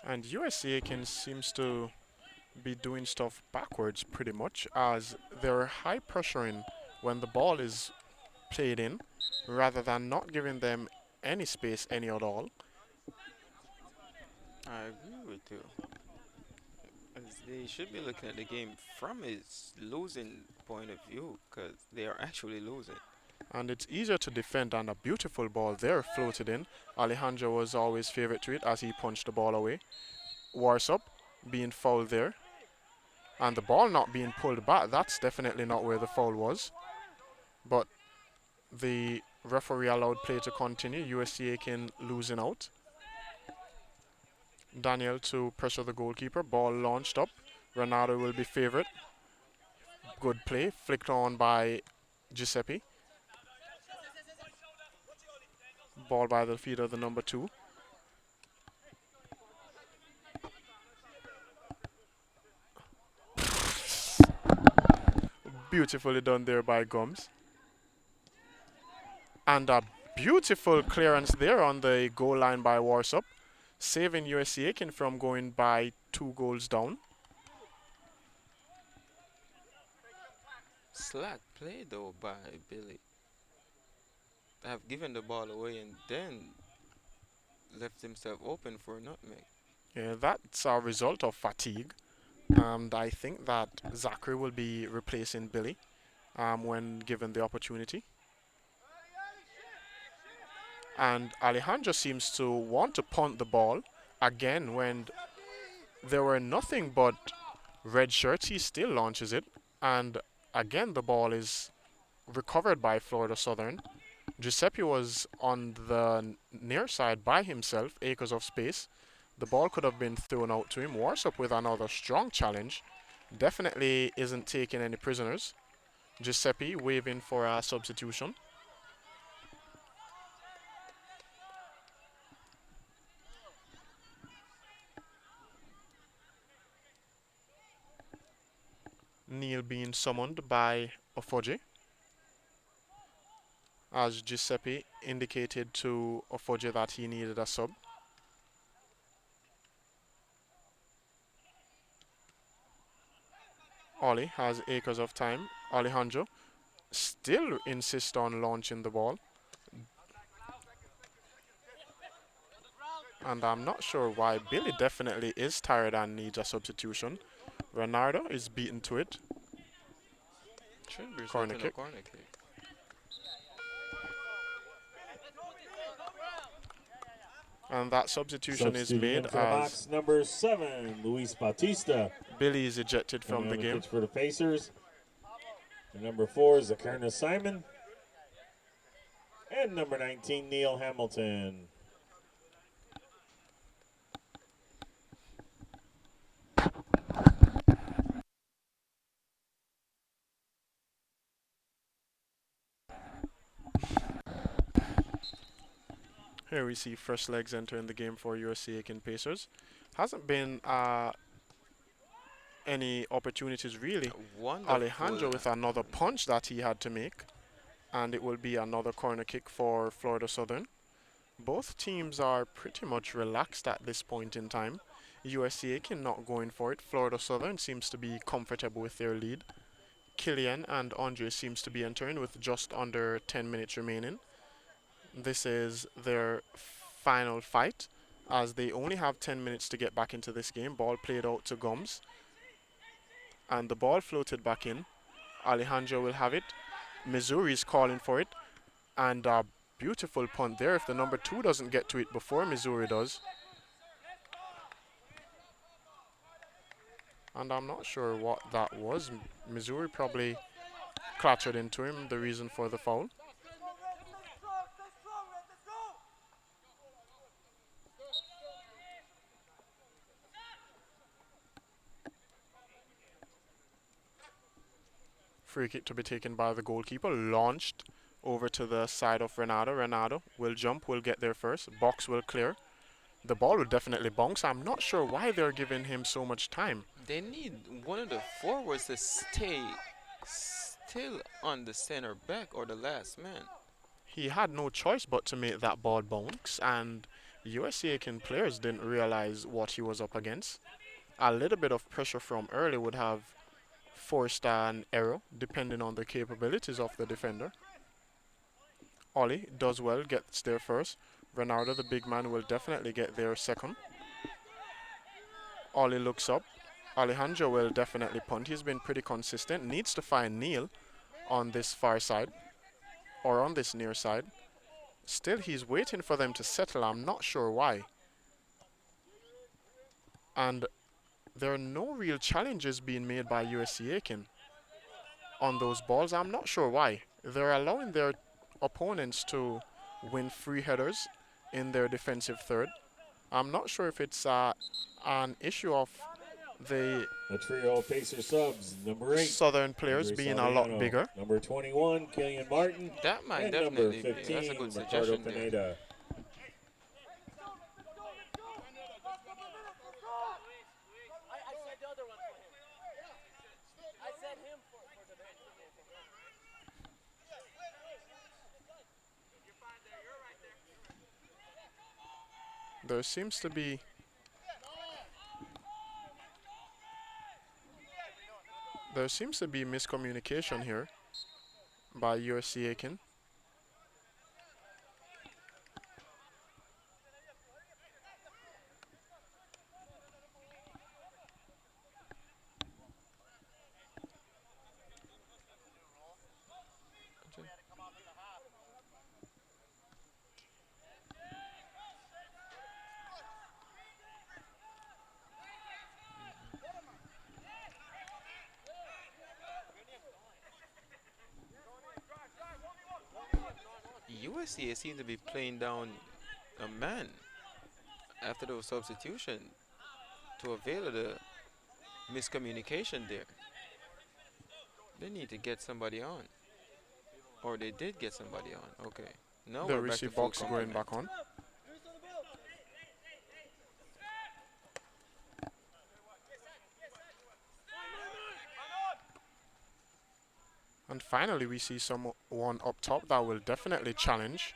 And USC Aiken seems to be doing stuff backwards pretty much, as they're high pressuring when the ball is played in rather than not giving them any space any at all. I agree with you. As they should be looking at the game from its losing point of view, because they are actually losing. And it's easier to defend, and a beautiful ball there floated in. Alejandro was always favorite to it as he punched the ball away. Warsop being fouled there. And the ball not being pulled back, that's definitely not where the foul was. But the referee allowed play to continue. USC Aiken losing out. Daniel to pressure the goalkeeper. Ball launched up. Renato will be favorite. Good play. Flicked on by Giuseppe. Ball by the feet of the number 2. Beautifully done there by Gums. And a beautiful clearance there on the goal line by Warsop, saving USC Aiken from going by 2 goals down. Slack play though by Billy. have given the ball away and then left himself open for a nutmeg. Yeah, that's a result of fatigue. I think that Zachary will be replacing Billy when given the opportunity. And Alejandro seems to want to punt the ball again when there were nothing but red shirts. He still launches it. And again, the ball is recovered by Florida Southern. Giuseppe was on the near side by himself, acres of space. The ball could have been thrown out to him. Warsup with another strong challenge. Definitely isn't taking any prisoners. Giuseppe waving for a substitution. Neil being summoned by Ofoje, as Giuseppe indicated to Ofoje that he needed a sub. Ollie has acres of time. Alejandro still insists on launching the ball. And I'm not sure why. Billy definitely is tired and needs a substitution. Renardo is beaten to it. Should result Corner in a kick. corner kick. And that substitution is Substituting made in for the as box, number 7, Luis Bautista. Billy is ejected from Coming the on game. pitch for the Pacers. And number 4 is Zakarna Simon. And number 19, Neil Hamilton. Here we see fresh legs entering the game for USC Aiken Pacers. Hasn't been any opportunities really. Wonderful. Alejandro with another punch that he had to make. And it will be another corner kick for Florida Southern. Both teams are pretty much relaxed at this point in time. USC Aiken not going for it. Florida Southern seems to be comfortable with their lead. Killian and Andre seems to be entering with just under 10 minutes remaining. This is their final fight as they only have 10 minutes to get back into this game. Ball played out to Gums. And the ball floated back in. Alejandro will have it. Missouri is calling for it. And a beautiful punt there if the number 2 doesn't get to it before Missouri does. And I'm not sure what that was. Missouri probably clattered into him, the reason for the foul. Free kick to be taken by the goalkeeper. Launched over to the side of Renato. Renato will jump, will get there first. Box will clear. The ball will definitely bounce. I'm not sure why they're giving him so much time. They need one of the forwards to stay still on the center back or the last man. He had no choice but to make that ball bounce, and USC Aiken players didn't realize what he was up against. A little bit of pressure from early would have forced an error, depending on the capabilities of the defender. Ollie does well, gets there first. Renardo, the big man, will definitely get there second. Ollie looks up. Alejandro will definitely punt. He's been pretty consistent. Needs to find Neil on this far side, or on this near side. Still, he's waiting for them to settle. I'm not sure why. And there are no real challenges being made by USC Aiken on those balls. I'm not sure why. They're allowing their opponents to win free headers in their defensive third. I'm not sure if it's an issue of the A trio of Pacer subs. Number 8, Southern players Andre being a lot Soriano. bigger. Number 21, Killian Martin. That might And number definitely be. That's a 15, good Ricardo suggestion there. Pineda. There seems to be miscommunication here by USC Aiken. USC seemed to be playing down a man after those substitution to avail of the miscommunication there. They need to get somebody on. Or they did get somebody on. Okay. Now The we're back to receive full box going complement. back on. And finally, we see someone up top that will definitely challenge.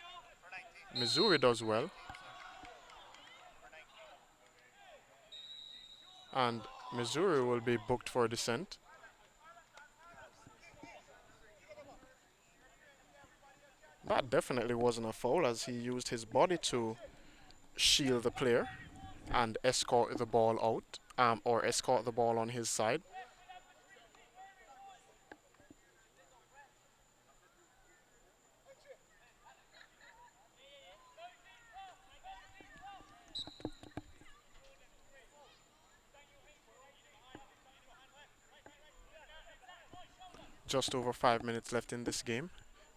Missouri does well. And Missouri will be booked for descent. That definitely wasn't a foul as he used his body to shield the player and escort the ball out, or escort the ball on his side. Just over 5 minutes left in this game.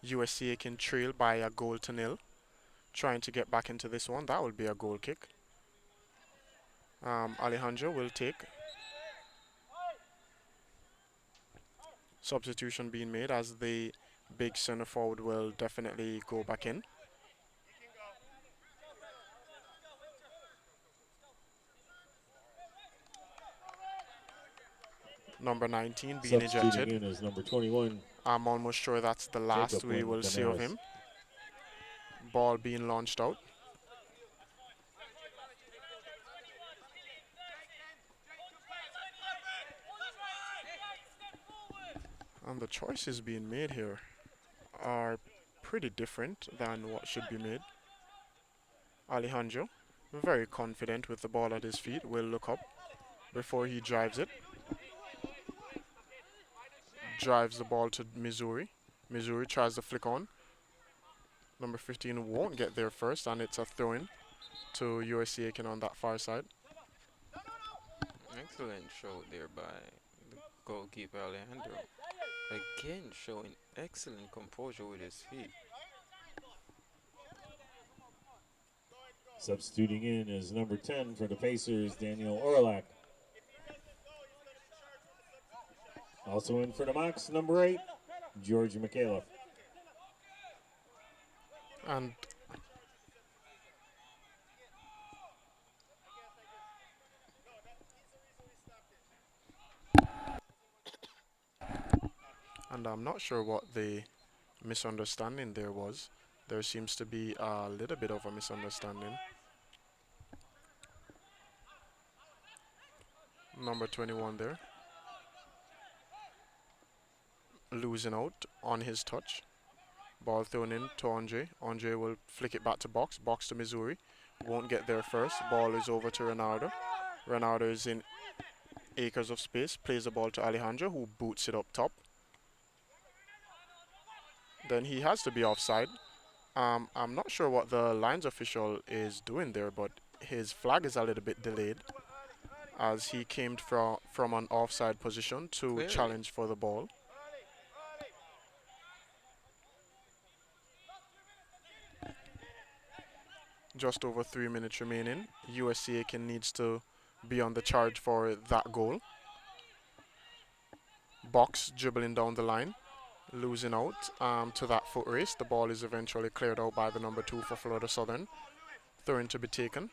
USC can trail by a goal to nil. Trying to get back into this one. That will be a goal kick. Alejandro will take. Substitution being made as the big center forward will definitely go back in. Number 19 being Substituting ejected. in is number 21. I'm almost sure that's the last Jacob we will see of Banaras. him. Ball being launched out. And the choices being made here are pretty different than what should be made. Alejandro, very confident with the ball at his feet, will look up before he drives it. Drives the ball to Missouri. Missouri tries to flick on. Number 15 won't get there first, and it's a throw-in to USC Aiken on that far side. Excellent show there by the goalkeeper Alejandro. Again showing excellent composure with his feet. Substituting in is number 10 for the Pacers, Daniel Orlak. Also in for the Mocs, number 8, George McAuliffe. And I'm not sure what the misunderstanding there was. There seems to be a little bit of a misunderstanding. Number 21 there. Losing out on his touch. Ball thrown in to Andre. Andre will flick it back to box. Box to Missouri. Won't get there first. Ball is over to Ronaldo. Ronaldo is in acres of space. Plays the ball to Alejandro, who boots it up top. Then he has to be offside. I'm not sure what the lines official is doing there, but his flag is a little bit delayed as he came from an offside position to Clearly. challenge for the ball. Just over 3 minutes remaining. USC Aiken needs to be on the charge for that goal. Box dribbling down the line, losing out to that foot race. The ball is eventually cleared out by the number 2 for Florida Southern. Throw-in to be taken.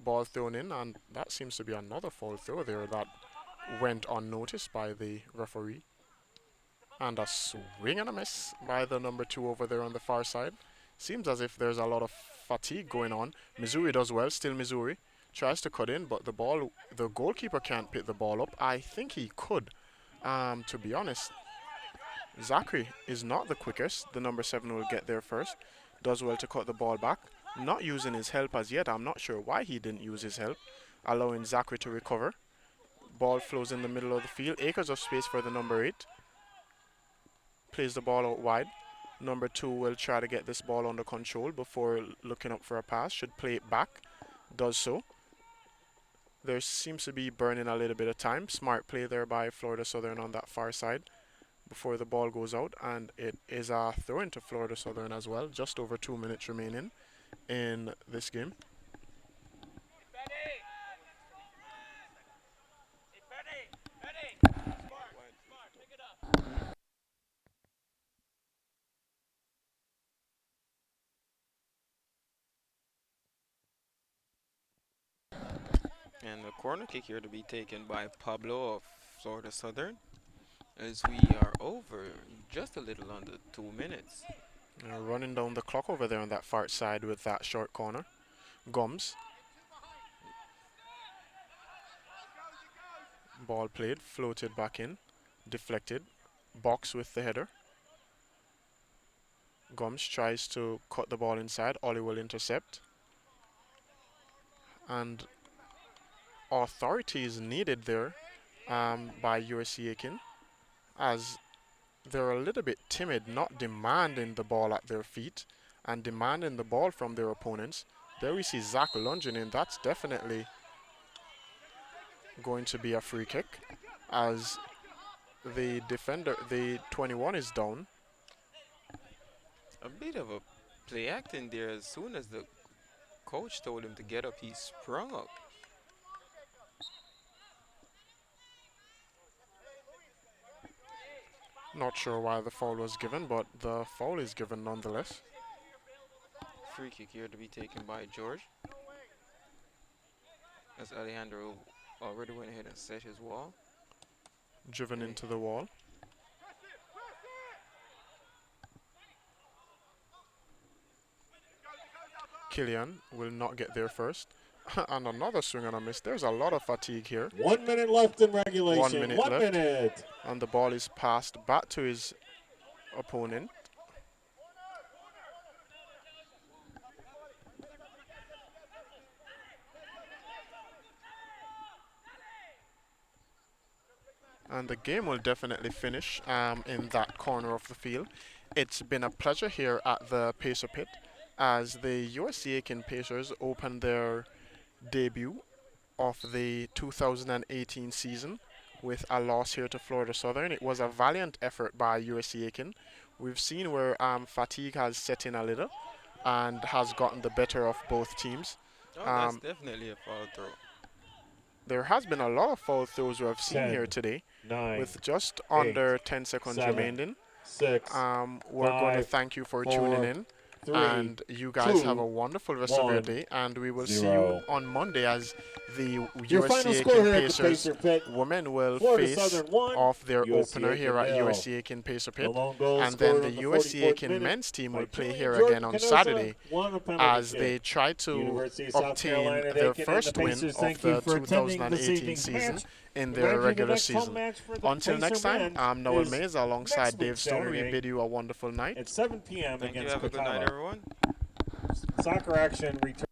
Ball thrown in, and that seems to be another foul throw there that went unnoticed by the referee. And a swing and a miss by the number 2 over there on the far side. Seems as if there's a lot of fatigue going on. Missouri does well, still Missouri. Tries to cut in, but the goalkeeper can't pick the ball up. I think he could, to be honest. Zachary is not the quickest. The number 7 will get there first. Does well to cut the ball back. Not using his help as yet. I'm not sure why he didn't use his help. Allowing Zachary to recover. Ball flows in the middle of the field. Acres of space for the number 8. Plays the ball out wide. Number 2 will try to get this ball under control before looking up for a pass. Should play it back. Does so. There seems to be burning a little bit of time. Smart play there by Florida Southern on that far side. before the ball goes out, and it is a throw into Florida Southern as well. Just over 2 minutes remaining in this game. And the corner kick here to be taken by Pablo of Florida Southern, as we are over just a little under 2 minutes. Running down the clock over there on that far side with that short corner. Gums. Ball played, floated back in, deflected, box with the header. Gums tries to cut the ball inside. Ollie will intercept. And authority is needed there by USC Aiken, as they're a little bit timid, not demanding the ball at their feet and demanding the ball from their opponents. There we see Zach lunging in. That's definitely going to be a free kick, as the defender, the 21, is down. A bit of a play acting there. As soon as the coach told him to get up, he sprung up. Not sure why the foul was given, but the foul is given nonetheless. Free kick here to be taken by George, as Alejandro already went ahead and set his wall. Driven into the wall. Killian will not get there first. And another swing and a miss. There's a lot of fatigue here. 1 minute left in regulation. 1 minute One left. minute. And the ball is passed back to his opponent. And the game will definitely finish in that corner of the field. It's been a pleasure here at the Pacer Pit as the USC Aiken Pacers open their debut of the 2018 season with a loss here to Florida Southern. It was a valiant effort by USC Aiken. We've seen where fatigue has set in a little and has gotten the better of both teams. Oh, that's definitely a foul throw. There has been a lot of foul throws we have seen 10, here today. 9, With just 8, under 10 seconds 7, remaining. 6, We're going to 5, thank you for 4, tuning in. 3, And you guys 2, have a wonderful rest of your 1, day. And we will see 0. you on Monday as the Your final USC score Aiken here at the Pacers Pacer Pit. women will Florida face Southern 1, off their USC opener here at Aiken 0. USC Aiken Pacer The Pit. lone goal And then scored the on the USC 44th Aiken minute men's team by will play Julian here Jordan again on Canosa, Saturday won a penalty as kick. they try to University of South obtain Carolina at their Aiken, first and the win Pacers, of thank you the for attending this 2018 evening's season match. in Imagine their the regular next home season. match for the Until Pacer next time, men I'm Noel is Mays alongside next week, Dave Stone. We Saturday, bid you a wonderful night. at 7 p.m. Thank you. against Have a good night, Catawba. everyone. Soccer action returns.